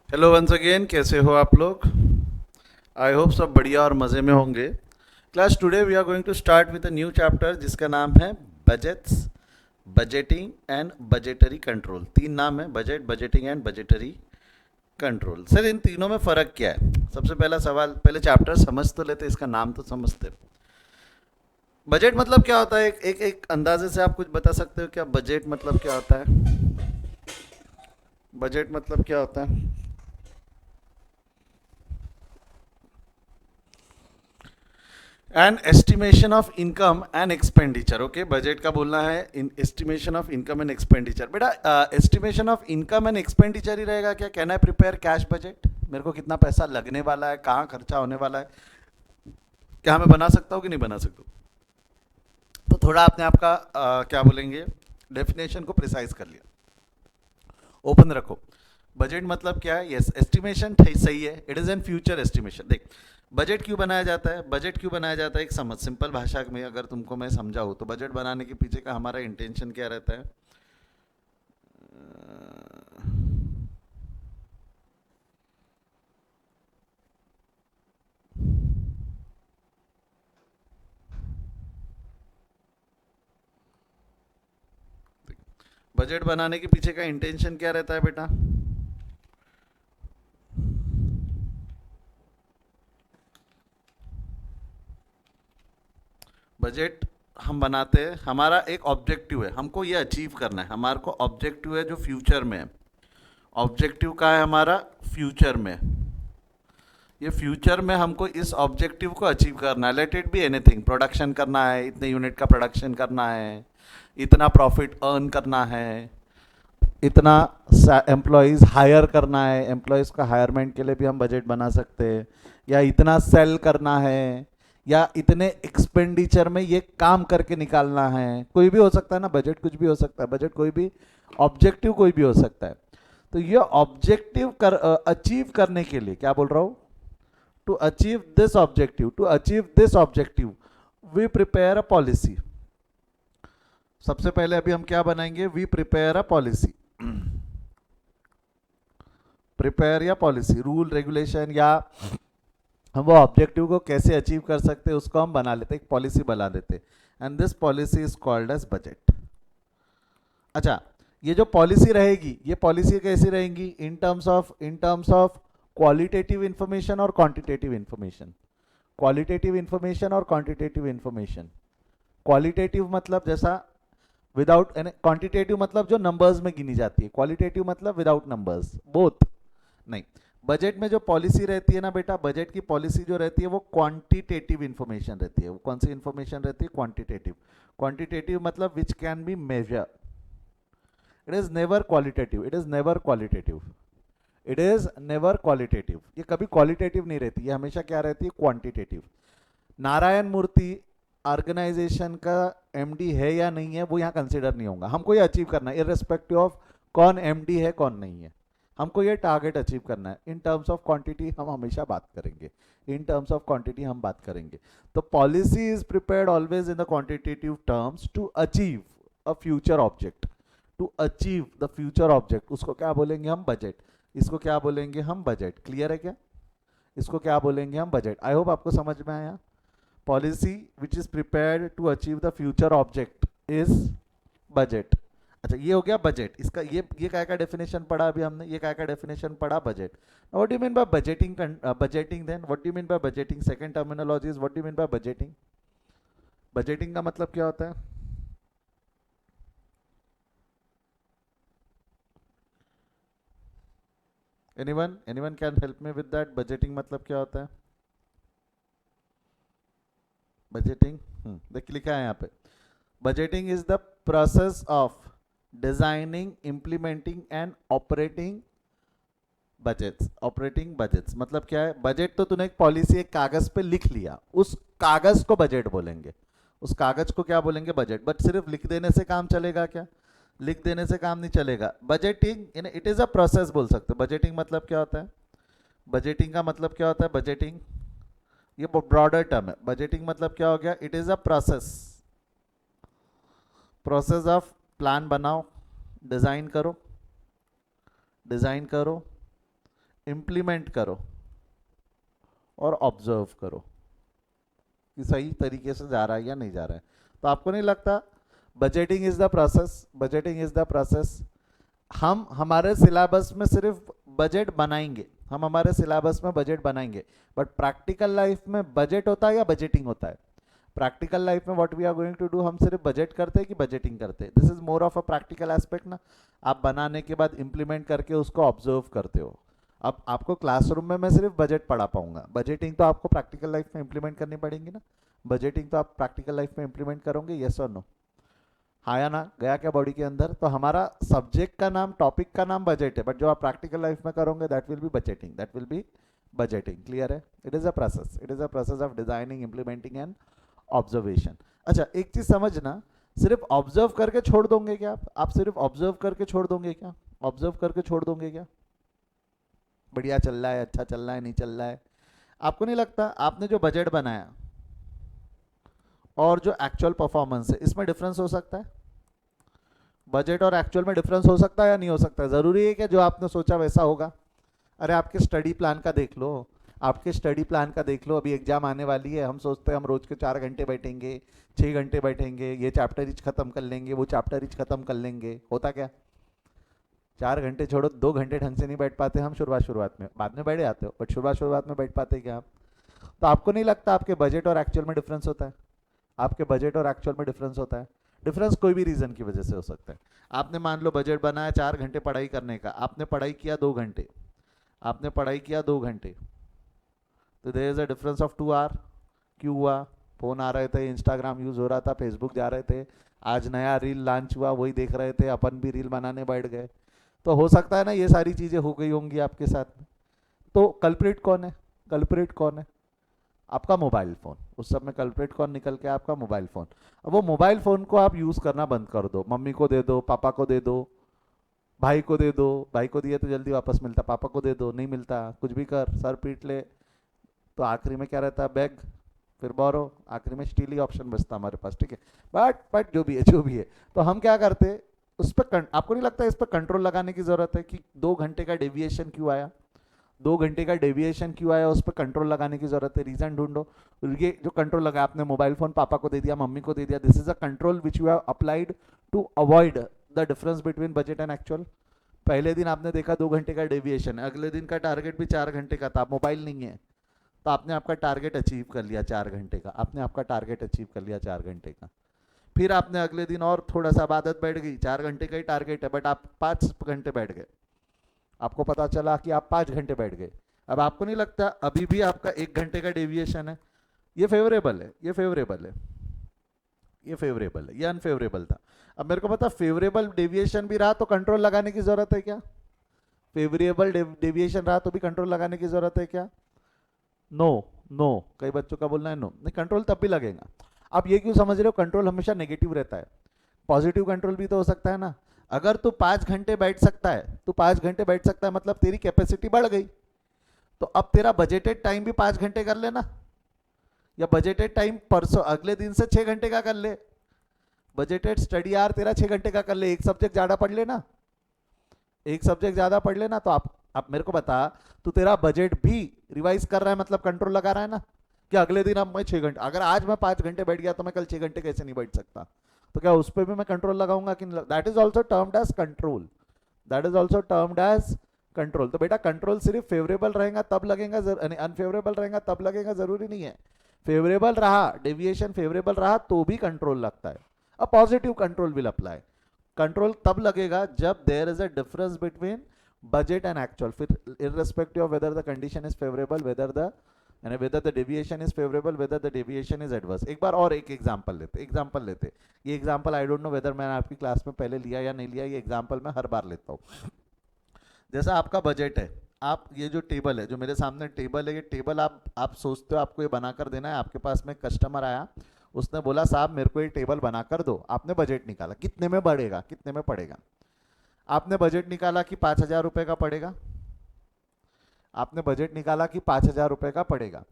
Hello once again, कैसे हो आप लोग? आई होप सब बढ़िया और मज़े में होंगे। Class, today we are going to start with a new chapter जिसका नाम है budgets, budgeting and budgetary control. तीन नाम है: budget, budgeting and budgetary control. Sir, इन तीनों में फ़र्क क्या है? सबसे पहला सवाल, पहले चैप्टर समझ तो लेते, इसका नाम तो समझते। बजट मतलब क्या होता है? एक अंदाजे से आप कुछ बता सकते हो क्या? बजट मतलब क्या होता है? बजट मतलब क्या होता है? An estimation of income and expenditure. Okay, budget का बोलना है an estimation of income and expenditure. बेटा, estimation of income and expenditure ही रहेगा क्या? Can I prepare cash budget? मेरे को कितना पैसा लगने वाला है, कहाँ खर्चा होने वाला है, क्या मैं बना सकता हूँ कि नहीं बना सकता हूँ? तो थोड़ा आपने आपका क्या बोलेंगे, डेफिनेशन को प्रिसाइज कर लिया, ओपन रखो। बजट मतलब क्या है? यस, एस्टिमेशन सही है, it is an future estimation. देख, बजट क्यों बनाया जाता है? बजट क्यों बनाया जाता है, एक समझ, सिंपल भाषा में अगर तुमको मैं समझाऊँ तो बजट बनाने के पीछे का हमारा इंटेंशन क्या रहता है? बजट बनाने के पीछे का इंटेंशन क्या रहता है बेटा? बजट हम बनाते हैं, हमारा एक ऑब्जेक्टिव है, हमको ये अचीव करना है, हमारे को ऑब्जेक्टिव है जो फ्यूचर में है। ऑब्जेक्टिव का है हमारा फ्यूचर में। ये फ्यूचर में हमको इस ऑब्जेक्टिव को अचीव करना है। Let it be anything, production करना है, इतने यूनिट का प्रोडक्शन करना है, इतना प्रॉफिट अर्न करना है, इतना एम्प्लॉयज़ हायर करना है, एम्प्लॉयज़ का हायरमेंट के लिए भी हम बजट बना सकते हैं, या इतना सेल करना है, या इतने एक्सपेंडिचर में ये काम करके निकालना है। कोई भी हो सकता है ना, बजट कुछ भी हो सकता है, बजट कोई भी, ऑब्जेक्टिव कोई भी हो सकता है। तो ये ऑब्जेक्टिव कर अचीव करने के लिए क्या बोल रहा हूँ, to achieve this objective, to achieve this objective we prepare a policy. सबसे पहले अभी हम क्या बनाएंगे? We prepare a policy. Prepare या पॉलिसी, रूल रेगुलेशन, या हम वो ऑब्जेक्टिव को कैसे अचीव कर सकते हैं उसको हम बना लेते हैं, एक पॉलिसी बना लेते हैं, and this policy is called as budget. अच्छा, ये जो पॉलिसी रहेगी, ये पॉलिसी कैसी रहेंगी? In terms of qualitative information और क्वांटिटेटिव इंफॉर्मेशन। क्वालिटेटिव इंफॉर्मेशन और क्वांटिटेटिव इंफॉर्मेशन। क्वालिटेटिव मतलब जैसा विदाउट, क्वांटिटेटिव मतलब जो नंबर्स में गिनी जाती है, क्वालिटेटिव मतलब विदाउट नंबर्स, बोथ नहीं। बजट में जो पॉलिसी रहती है ना बेटा, बजट की पॉलिसी जो रहती है वो क्वांटिटेटिव इंफॉर्मेशन रहती है। वो कौन सी इंफॉर्मेशन रहती है? क्वांटिटेटिव। क्वांटिटेटिव मतलब which can be measure. It is never qualitative, it is never qualitative, it is never qualitative. ये कभी क्वालिटेटिव नहीं रहती, ये हमेशा क्या रहती है? क्वांटिटेटिव। नारायण मूर्ति ऑर्गेनाइजेशन का एमडी है या नहीं है, वो यहाँ कंसिडर नहीं होगा। हमको ये अचीव करना है, इरेस्पेक्टिव ऑफ कौन एमडी है कौन नहीं है, हमको ये टारगेट अचीव करना है। इन टर्म्स ऑफ क्वांटिटी हम हमेशा बात करेंगे, इन टर्म्स ऑफ क्वांटिटी हम बात करेंगे। तो policy is prepared always in the quantitative terms to achieve a future object. To achieve the future object, उसको क्या बोलेंगे हम? बजट। इसको क्या बोलेंगे हम? बजट। क्लियर है क्या? इसको क्या बोलेंगे हम? बजट। आई होप आपको समझ में आया। Policy which is prepared to achieve the future object is budget. अच्छा, ये हो गया बजट। इसका ये क्या का डेफिनेशन पढ़ा अभी हमने? ये क्या का डेफिनेशन पढ़ा? Budget. What do you mean by budgeting? Budgeting, then what do you mean by budgeting? Second terminology is what do you mean by budgeting? Budgeting का मतलब क्या होता है? Anyone can help me with that? Budgeting मतलब क्या होता है? Budgeting, देख लिखा है यहाँ पे, budgeting is the process of designing, implementing and operating budgets. Operating budgets मतलब क्या है? बजट तो तूने एक पॉलिसी एक कागज पे लिख लिया, उस कागज को बजट बोलेंगे। उस कागज को क्या बोलेंगे? बजट। बट सिर्फ लिख देने से काम चलेगा क्या? लिख देने से काम नहीं चलेगा। Budgeting it is a process बोल सकते हो। बजटिंग मतलब क्या होता है? बजटिंग का मतलब क्या होता है? बजटिंग ये ब्रॉडर टर्म है। बजटिंग मतलब क्या हो गया? It is a process, process of plan बनाओ, डिजाइन करो, डिजाइन करो, इम्प्लीमेंट करो और ऑब्जर्व करो कि सही तरीके से जा रहा है या नहीं जा रहा है। तो आपको नहीं लगता budgeting is the process, budgeting is the process. हम हमारे सिलेबस में सिर्फ बजट बनाएंगे, हम हमारे सिलेबस में बजट बनाएंगे, बट प्रैक्टिकल लाइफ में बजट होता है या बजटिंग होता है? प्रैक्टिकल लाइफ में what we are going to do, हम सिर्फ बजट करते हैं कि बजटिंग करते हैं? This is more of a practical aspect ना। आप बनाने के बाद इंप्लीमेंट करके उसको ऑब्जर्व करते हो। अब आपको क्लासरूम में मैं सिर्फ बजट पढ़ा पाऊंगा, बजटिंग तो आपको प्रैक्टिकल लाइफ में इंप्लीमेंट करनी पड़ेगी ना। बजटिंग तो आप प्रैक्टिकल लाइफ में इंप्लीमेंट करोगे, यस और नो? हाँ या ना? गया क्या बॉडी के अंदर? तो हमारा सब्जेक्ट का नाम, टॉपिक का नाम बजट है, बट जो आप प्रैक्टिकल लाइफ में करोगे that will be budgeting, that will be budgeting. Clear है? It is a process, it is a process of designing, implementing and observation. अच्छा, एक चीज समझना, सिर्फ ऑब्जर्व करके छोड़ दोगे क्या आप सिर्फ ऑब्जर्व करके छोड़ दोगे क्या? ऑब्जर्व करके छोड़ दोगे क्या? बढ़िया चल रहा है, अच्छा चल रहा है, नहीं चल रहा है? आपको नहीं लगता आपने जो बजट बनाया और जो एक्चुअल परफॉर्मेंस है इसमें डिफरेंस हो सकता है? बजट और एक्चुअल में डिफरेंस हो सकता है या नहीं हो सकता? जरूरी है कि जो आपने सोचा वैसा होगा? अरे आपके स्टडी प्लान का देख लो, आपके स्टडी प्लान का देख लो। अभी एग्जाम आने वाली है, हम सोचते हैं हम रोज के 4 घंटे बैठेंगे, 6 घंटे बैठेंगे, ये चैप्टर इच खत्म कर लेंगे, वो चैप्टर इच खत्म कर लेंगे। होता क्या? 4 घंटे छोड़ो, 2 घंटे ढंग से नहीं बैठ पाते हम शुरुआत शुरुआत में, बाद में बैठ जाते हो, बट शुरुआत में बैठ पाते क्या आप? तो आपको नहीं लगता आपके बजट और एक्चुअल में डिफरेंस होता है? आपके बजट और एक्चुअल में डिफरेंस होता है। डिफरेंस कोई भी रीजन की वजह से हो सकता है। आपने मान लो बजट बनाया 4 घंटे पढ़ाई करने का, आपने पढ़ाई किया 2 घंटे, आपने पढ़ाई किया 2 घंटे, तो there is a difference of 2 hour. क्यों हुआ? फोन आ रहे थे, इंस्टाग्राम यूज हो रहा था, फेसबुक जा रहे थे, आज नया रील लॉन्च हुआ वही देख रहे थे, अपन भी रील बनाने बैठ गए। तो हो सकता है ना ये सारी चीजें हो गई होंगी आपके साथ में। तो कल्प्रिट कौन है? कल्प्रिट कौन है? आपका मोबाइल फ़ोन। उस सब में कल्प्रिट कौन निकल के? आपका मोबाइल फ़ोन। अब वो मोबाइल फ़ोन को आप यूज़ करना बंद कर दो, मम्मी को दे दो, पापा को दे दो, भाई को दे दो, भाई को दिए तो जल्दी वापस मिलता, पापा को दे दो नहीं मिलता, कुछ भी कर, सर पीट ले, तो आखिरी में क्या रहता है? बैग, फिर बोरो, आखिरी में स्टील ही ऑप्शन बचता हमारे पास। ठीक है, बट जो भी है जो भी है, तो हम क्या करते उस पर, आपको नहीं लगता इस पर कंट्रोल लगाने की ज़रूरत है कि 2 घंटे का डेविएशन क्यों आया? 2 घंटे का डेविएशन क्यों आया, उस पर कंट्रोल लगाने की जरूरत है, रीजन ढूंढो। ये जो कंट्रोल लगा, आपने मोबाइल फोन पापा को दे दिया, मम्मी को दे दिया, this is a control which you have applied to avoid the difference between budget and actual. पहले दिन आपने देखा 2 घंटे का डेविएशन, अगले दिन का टारगेट भी 4 घंटे का था, मोबाइल नहीं है, तो आपने आपका टारगेट अचीव कर लिया 4 घंटे का, आपने आपका टारगेट अचीव कर लिया 4 घंटे का। फिर आपने अगले दिन और थोड़ा सा आदत बैठ गई, 4 घंटे का ही टारगेट है, बट आप 5 घंटे बैठ गए, आपको पता चला कि आप 5 घंटे बैठ गए। अब आपको नहीं लगता अभी भी आपका 1 घंटे का डेविएशन है? ये फेवरेबल है, ये फेवरेबल है, ये फेवरेबल है, ये अनफेवरेबल था। अब मेरे को पता फेवरेबल डेविएशन भी रहा तो कंट्रोल लगाने की जरूरत है क्या? फेवरेबल डेविएशन रहा तो भी कंट्रोल लगाने की जरूरत है क्या? No, no. कई बच्चों का बोलना है नो, नहीं कंट्रोल तब भी लगेगा। आप ये क्यों समझ रहे हो कंट्रोल हमेशा नेगेटिव रहता है? पॉजिटिव कंट्रोल भी तो हो सकता है ना। अगर तू 5 घंटे बैठ सकता है, तू 5 घंटे बैठ सकता है मतलब तेरी कैपेसिटी बढ़ गई, तो अब तेरा बजटेड टाइम भी 5 घंटे कर लेना, या बजटेड टाइम परसों अगले दिन से 6 घंटे का कर ले। बजटेड स्टडी आर तेरा 6 घंटे का कर ले, एक सब्जेक्ट ज्यादा पढ़ लेना, एक सब्जेक्ट ज्यादा पढ़ लेना। तो आप मेरे को बता, तू तेरा बजट भी रिवाइज कर रहा है मतलब कंट्रोल लगा रहा है ना, कि अगले दिन अब मैं 6 घंटे, अगर आज मैं 5 घंटे बैठ गया तो मैं कल 6 घंटे कैसे नहीं बैठ सकता? तो क्या उस पर भी मैं कंट्रोल लगाऊंगा कि? That is also termed as control, that is also termed as control. तो बेटा कंट्रोल सिर्फ फेवरेबल रहेगा तब लगेगा, अनफेवरेबल रहेगा तब लगेगा, जरूरी नहीं है। फेवरेबल रहा, डेविएशन फेवरेबल रहा तो भी कंट्रोल लगता है। A positive control will apply. Control तब लगेगा जब there is a difference between budget and actual, फिर irrespective of whether the condition is favourable, whether the deviation is favourable, whether the deviation is adverse. एक बार और एक example लेते। ये example I don't know whether मैंने आपकी class में पहले लिया या नहीं लिया, ये एग्जांपल मैं हर बार लेता हूँ। जैसा आपका बजट है, आप ये जो टेबल है, जो मेरे सामने टेबल है, ये टेबल आप सोचते हो आपको ये बनाकर देना है। आपके पास में कस्टमर आया, उसने बोला साहब मेरे को ये टेबल बनाकर दो। आपने बजट निकाला कितने में बढ़ेगा, कितने में पड़ेगा? आपने बजट निकाला कि 5,000 रुपये का पड़ेगा, आपने बजट निकाला कि 5,000 रुपये का पड़ेगा,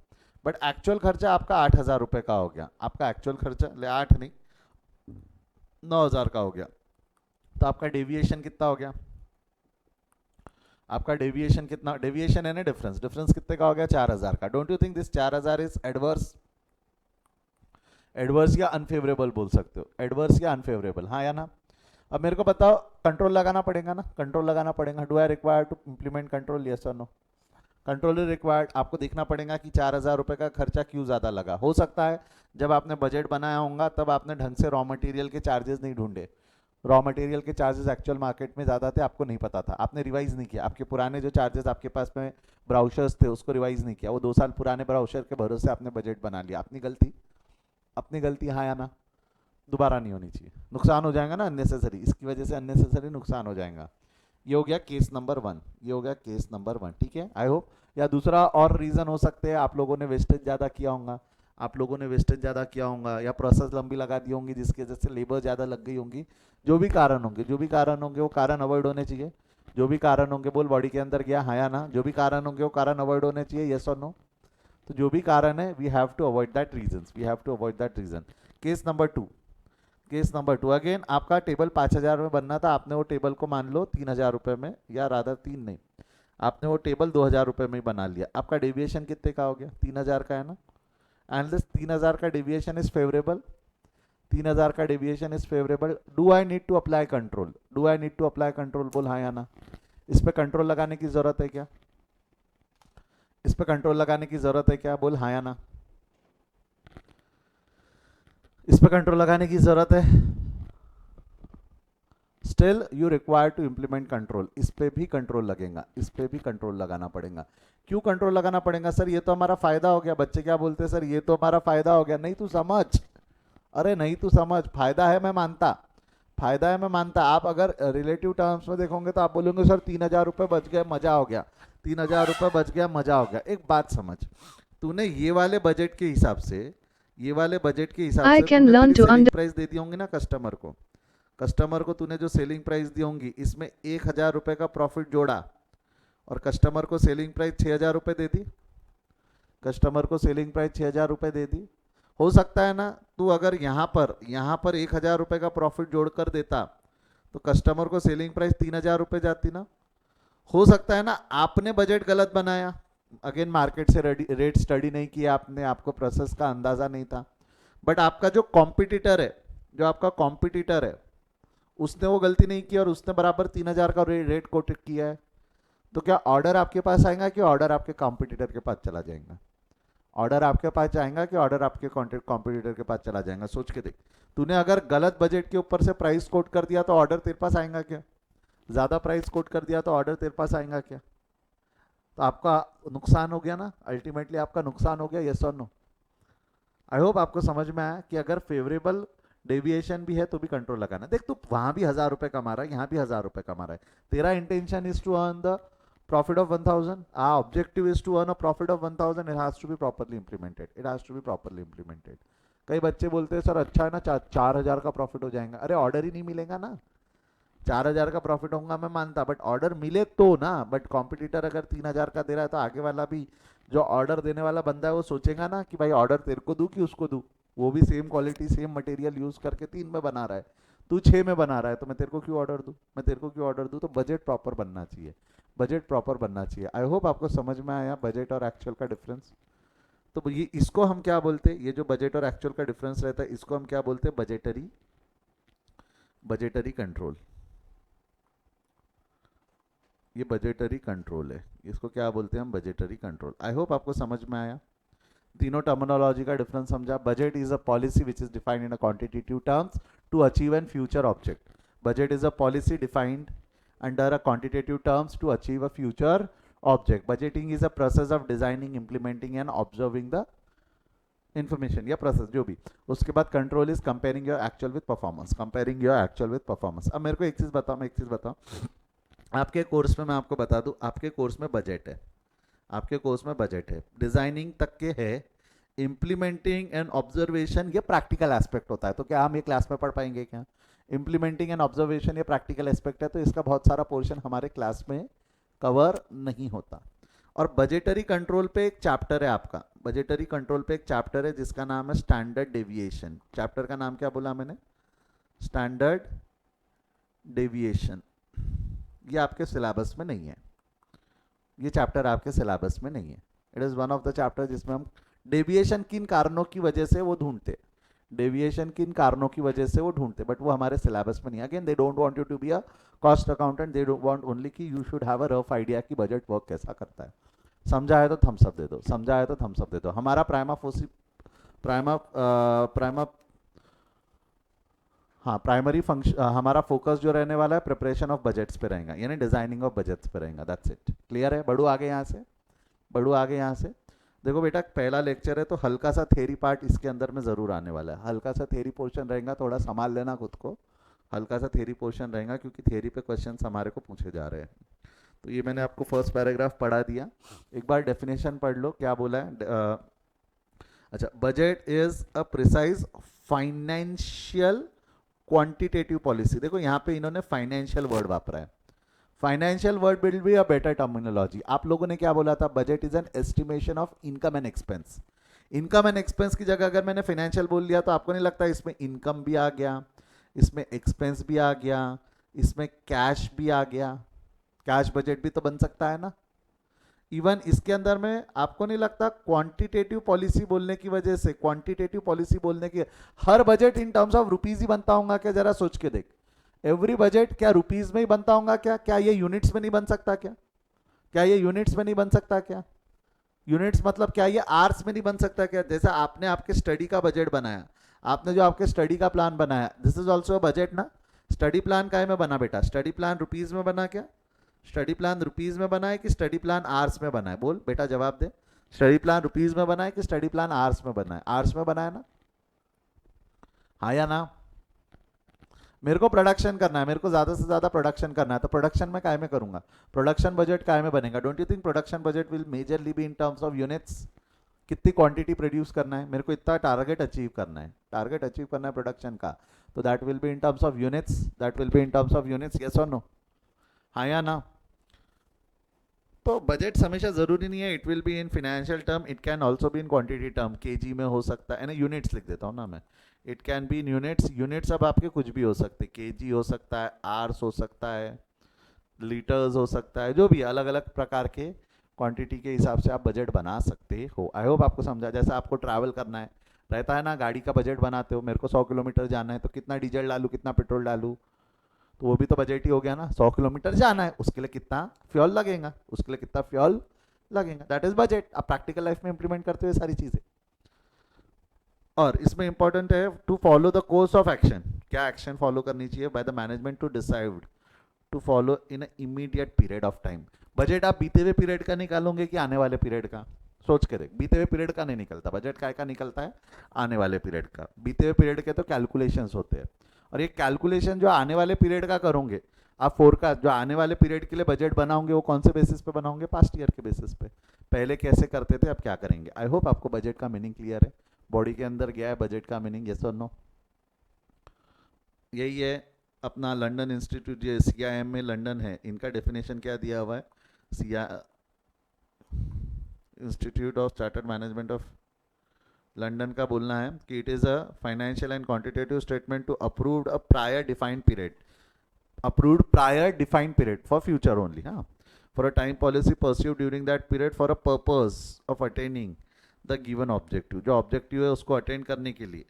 बट एक्चुअल खर्चा आपका 8,000 रुपये का हो गया। आपका एक्चुअल खर्चा 8 नहीं 9,000 का हो गया, तो आपका डेविएशन कितना हो गया? आपका डेविएशन कितना, डेविएशन है ना, डिफरेंस, डिफरेंस कितने का हो गया, 4000 का। Don't you think this 4000 is adverse, adverse या अनफेवरेबल बोल सकते हो, एडवर्स या अनफेवरेबल, हाँ या ना। अब मेरे को बताओ, कंट्रोल लगाना पड़ेगा ना, कंट्रोल लगाना पड़ेगा। Do I require to implement control, yes और नो? Control required. आपको देखना पड़ेगा कि 4000 रुपये का खर्चा क्यों ज़्यादा लगा। हो सकता है जब आपने बजट बनाया होगा तब आपने ढंग से रॉ मटेरियल के चार्जेस नहीं ढूंढे, रॉ मटेरियल के चार्जेस एक्चुअल मार्केट में ज़्यादा थे, आपको नहीं पता था, आपने रिवाइज नहीं किया, आपके पुराने जो चार्जेस आपके पास में ब्राउशर्स थे उसको रिवाइज नहीं किया, वो 2 साल पुराने ब्राउशर के भरोसे आपने बजट बना लिया। अपनी गलती, अपनी गलती, हाँ या ना? दोबारा नहीं होनी चाहिए, नुकसान हो जाएगा ना अननेसेसरी, इसकी वजह से अननेसेसरी नुकसान हो जाएगा। ये हो गया केस नंबर 1, ये हो गया केस नंबर 1, ठीक है, आई होप। या दूसरा और रीज़न हो सकते हैं, आप लोगों ने वेस्टेज ज़्यादा किया होगा, आप लोगों ने वेस्टेज ज़्यादा किया होगा, या प्रोसेस लंबी लगा दी होंगी जिसकी वजह से लेबर ज़्यादा लग गई होंगी। जो भी कारण होंगे, जो भी कारण होंगे वो कारण अवॉइड होने चाहिए। जो भी कारण होंगे, बोल बॉडी के अंदर गया, हाँ या ना? जो भी कारण होंगे वो कारण अवॉइड होने चाहिए, यस और नो? तो जो भी कारण है, we have to avoid that reason, we have to avoid that reason. Case number 2, case number 2 again, आपका टेबल 5000 में बनना था, आपने वो टेबल को मान लो 3000 रुपये में, या रादर 3 नहीं, आपने वो टेबल 2000 रुपये में ही बना लिया। आपका डेविएशन कितने का हो गया, 3000 का है ना? एंड दिस 3000 का डेविएशन इज फेवरेबल, 3000 का deviation is favourable. Do I need to apply control, do I need to apply control, बोल हाँ या ना? इस पे कंट्रोल लगाने की जरूरत है क्या? इस पे कंट्रोल लगाने की जरूरत है क्या, बोल हाँ या ना? इस पे कंट्रोल लगाने की जरूरत है? Still you require to implement control, इस पे भी कंट्रोल लगेगा, इस पे भी कंट्रोल लगाना पड़ेगा। क्यों कंट्रोल लगाना पड़ेगा सर? ये तो हमारा फायदा हो गया। बच्चे क्या बोलते हैं, सर ये तो हमारा फायदा हो गया। नहीं तू समझ, अरे नहीं तू समझ, फायदा है मैं मानता, फायदा है मैं मानता। आप अगर रिलेटिव टर्म्स में देखोगे तो आप बोलोगे सर 3000 रुपये बच गए, मजा हो गया, 3000 रुपये बच गया, मजा हो गया। एक बात समझ, तूने ये वाले बजट के हिसाब से, ये वाले बजट के हिसाब I से can तूने learn तेरी to सेलिंग under प्राइस दे दी होंगी ना कस्टमर को, कस्टमर को तूने जो सेलिंग प्राइस दी होंगी इसमें 1000 रुपये का प्रॉफिट जोड़ा और कस्टमर को सेलिंग प्राइस 6000 रुपये दे दी, कस्टमर को सेलिंग प्राइस 6000 रुपये दे दी। हो सकता है ना तू अगर यहाँ पर 1000 रुपये का प्रॉफिट जोड़कर देता तो कस्टमर को सेलिंग प्राइस 3000 रुपये जाती ना। हो सकता है ना आपने बजट गलत बनाया, अगेन मार्केट से रेट स्टडी नहीं किया आपने, आपको प्रोसेस का अंदाजा नहीं था, बट आपका जो कॉम्पिटिटर है, जो आपका कॉम्पिटिटर है उसने वो गलती नहीं की और उसने बराबर 3000 का रेट कोट किया है। तो क्या ऑर्डर आपके पास आएगा कि ऑर्डर आपके कॉम्पिटिटर के पास चला जाएगा? ऑर्डर आपके पास जाएगा कि ऑर्डर आपके कॉम्पिटिटर के पास चला जाएगा? सोच के देख, तूने अगर गलत बजट के ऊपर से प्राइस कोट कर दिया तो ऑर्डर तेरे पास आएगा क्या? ज़्यादा प्राइस कोट कर दिया तो ऑर्डर तेरे पास आएगा क्या? तो आपका नुकसान हो गया ना, अल्टीमेटली आपका नुकसान हो गया, यस और नो? आई होप आपको समझ में आया कि अगर फेवरेबल डेविएशन भी है तो भी कंट्रोल लगाना। देख तू वहां भी 1000 रुपये कमा रहा है, यहाँ भी 1000 रुपये कमा रहा है, तेरा intention is to earn the profit of 1000, our objective is to earn a profit of 1000, it has to be properly implemented, it has to be properly implemented। कई बच्चे बोलते हैं सर अच्छा है ना 4000 का प्रॉफिट हो जाएगा। अरे ऑर्डर ही नहीं मिलेगा ना, 4000 का प्रॉफिट होगा मैं मानता, बट ऑर्डर मिले तो ना। बट कॉम्पिटिटर अगर 3000 का दे रहा है तो आगे वाला भी, जो ऑर्डर देने वाला बंदा है वो सोचेगा ना कि भाई ऑर्डर तेरे को दूं कि उसको दूं, वो भी same quality same material use करके 3 में बना रहा है, तू 6 में बना रहा है, तो मैं तेरे को क्यों ऑर्डर दूं, मैं तेरे को क्यों ऑर्डर दूं? तो बजट प्रॉपर बनना चाहिए, बजट प्रॉपर बनना चाहिए। आई होप आपको समझ में आया बजट और एक्चुअल का डिफरेंस। तो ये इसको हम क्या बोलते हैं, ये जो बजट और एक्चुअल का डिफरेंस रहता है इसको हम क्या बोलते हैं, बजटरी, बजटरी कंट्रोल। ये बजटरी कंट्रोल है, इसको क्या बोलते हैं हम, बजटरी कंट्रोल। आई होप आपको समझ में आया, तीनों टर्मिनोलॉजी का डिफरेंस समझा। Budget is a policy which is defined in a quantitative terms to achieve an future object. Budget is a policy defined under a quantitative terms to achieve a future object. Budgeting is a process of designing, implementing and observing the information या process जो भी। उसके बाद control is comparing your actual with performance, comparing your actual with performance. अब मेरे को एक चीज़ बताओ, मैं एक चीज़ बताऊँ, आपके कोर्स में मैं आपको बता दूं, आपके कोर्स में बजट है, आपके कोर्स में बजट है, डिजाइनिंग तक के है, इम्प्लीमेंटिंग एंड ऑब्जर्वेशन ये प्रैक्टिकल एस्पेक्ट होता है। तो क्या हम ये क्लास में पढ़ पाएंगे क्या? इम्प्लीमेंटिंग एंड ऑब्जर्वेशन ये प्रैक्टिकल एस्पेक्ट है, तो इसका बहुत सारा पोर्शन हमारे क्लास में कवर नहीं होता। और बजटरी कंट्रोल पे एक चैप्टर है आपका, बजटरी कंट्रोल पे एक चैप्टर है जिसका नाम है स्टैंडर्ड डेविएशन। चैप्टर का नाम क्या बोला मैंने? Standard deviation. ये आपके सिलेबस में नहीं है, ये चैप्टर आपके सिलेबस में नहीं है. It is one of the chapter जिसमें हम डेविएशन किन कारणों की वजह से वो ढूंढते, डेविएशन किन कारणों की वजह से वो ढूंढते, बट वो हमारे सिलेबस में नहीं. Again they don't want you to be a cost accountant, they don't want only कि you should have a rough idea कि बजट वर्क कैसा करता है. समझा है तो थम्स अप दे दो, समझा है तो थम्स अप दे दो. हमारा प्राइमा हाँ प्राइमरी फंक्शन, हमारा फोकस जो रहने वाला है प्रिपरेशन ऑफ बजट्स पे रहेगा, यानी डिजाइनिंग ऑफ बजट्स पे रहेगा. That's it. क्लियर है? बढ़ू आगे यहाँ से, बढ़ू आगे यहाँ से. देखो बेटा पहला लेक्चर है तो हल्का सा थेरी पार्ट इसके अंदर में ज़रूर आने वाला है. हल्का सा थेरी पोर्शन रहेगा, थोड़ा संभाल लेना खुद को. हल्का सा थेरी पोर्शन रहेगा क्योंकि थेरी पे क्वेश्चंस हमारे को पूछे जा रहे हैं. तो ये मैंने आपको फर्स्ट पैराग्राफ पढ़ा दिया. एक बार डेफिनेशन पढ़ लो क्या बोला है. अच्छा, budget is a precise financial quantitative policy. देखो यहाँ पे इन्होंने फाइनेंशियल वर्ड वापरा है. Financial word will be a better terminology. आप लोगों ने क्या बोला था? Budget is an estimation of income and expense. Income and expense की जगह अगर मैंने फाइनेंशियल बोल दिया तो आपको नहीं लगता इसमें इनकम भी आ गया, इसमें एक्सपेंस भी आ गया, इसमें कैश भी आ गया? कैश बजट भी तो बन सकता है ना. इवन इसके अंदर में आपको नहीं लगता क्वांटिटेटिव पॉलिसी बोलने की वजह से, क्वांटिटेटिव पॉलिसी बोलने की, हर budget in terms of rupees ही बनता होगा क्या? जरा सोच के देख. एवरी बजट क्या रुपीज में ही बनता होगा क्या? क्या ये यूनिट्स में नहीं बन सकता क्या? क्या ये यूनिट्स में नहीं बन सकता क्या? यूनिट्स मतलब क्या ये आर्स में नहीं बन सकता क्या? जैसा आपने आपके स्टडी का बजट बनाया, आपने जो आपके स्टडी का प्लान बनाया, this is also a budget ना. स्टडी प्लान काय में बना बेटा? स्टडी प्लान रुपीज में बना क्या? स्टडी प्लान रुपीज में बना है कि स्टडी प्लान आर्स में बना है? बोल बेटा जवाब दे. स्टडी प्लान रुपीज में बना है कि स्टडी प्लान आर्स में बना है? आर्स में बना है ना. हाँ या ना? मेरे को प्रोडक्शन करना है, मेरे को ज्यादा से ज्यादा प्रोडक्शन करना है, तो प्रोडक्शन में काय में करूंगा? प्रोडक्शन बजट काय में बनेगा? Don't you think production budget will majorly be in terms of units? कितनी क्वांटिटी प्रोड्यूस करना है मेरे को, इतना टारगेट अचीव करना है, टारगेट अचीव करना है प्रोडक्शन का, तो that will be in terms of units, that will be in terms of units. Yes और नो? हाँ या ना? तो बजट हमेशा जरूरी नहीं है it will be in financial term, it can also be in quantity term. KG में हो सकता है ना, यूनिट्स लिख देता हूँ ना मैं. It can be in units. Units अब आपके कुछ भी हो सकते, केजी हो सकता है, आर्स हो सकता है, लीटर्स हो सकता है, जो भी अलग अलग प्रकार के क्वांटिटी के हिसाब से आप बजट बना सकते हो. आई होप आपको समझा. जैसा आपको ट्रैवल करना है रहता है ना, गाड़ी का बजट बनाते हो, मेरे को 100 किलोमीटर जाना है तो कितना डीजल डालूँ, कितना पेट्रोल डालूँ, तो वो भी तो बजट ही हो गया ना. 100 किलोमीटर जाना है, उसके लिए कितना फ्यूल लगेगा, उसके लिए कितना फ्यूल लगेगा, दैट इज बजट. आप प्रैक्टिकल लाइफ में इंप्लीमेंट करते हुए सारी चीजें. और इसमें इंपॉर्टेंट है to follow the course of action. क्या एक्शन फॉलो करनी चाहिए by the management to decide to follow in immediate period of time. Budget आप बीते हुए पीरियड का निकालोगे कि आने वाले पीरियड का? सोच के देख. बीते हुए पीरियड का नहीं निकलता बजट, काय का निकलता है? आने वाले पीरियड का. बीते हुए पीरियड के तो कैलकुलेशंस होते हैं, और ये कैलकुलेशन जो आने वाले पीरियड का करोगे आप, फोरकास्ट जो आने वाले पीरियड के लिए बजट बनाओगे वो कौन से बेसिस पे बनाओगे? पास्ट ईयर के बेसिस पे. पहले कैसे करते थे, अब क्या करेंगे. आई होप आपको बजट का मीनिंग क्लियर है, बॉडी के अंदर गया है बजट का मीनिंग. यस और नो? यही है अपना लंदन इंस्टीट्यूट, जो CIM में लंदन है, इनका डेफिनेशन क्या दिया हुआ है? Institute of chartered management of London का बोलना है कि it is a financial and quantitative statement to approved a prior defined period, approved prior defined period for future only. हाँ, for a time policy pursue during that period for a purpose of attaining the given objective. जो objective है उसको attain करने के लिए,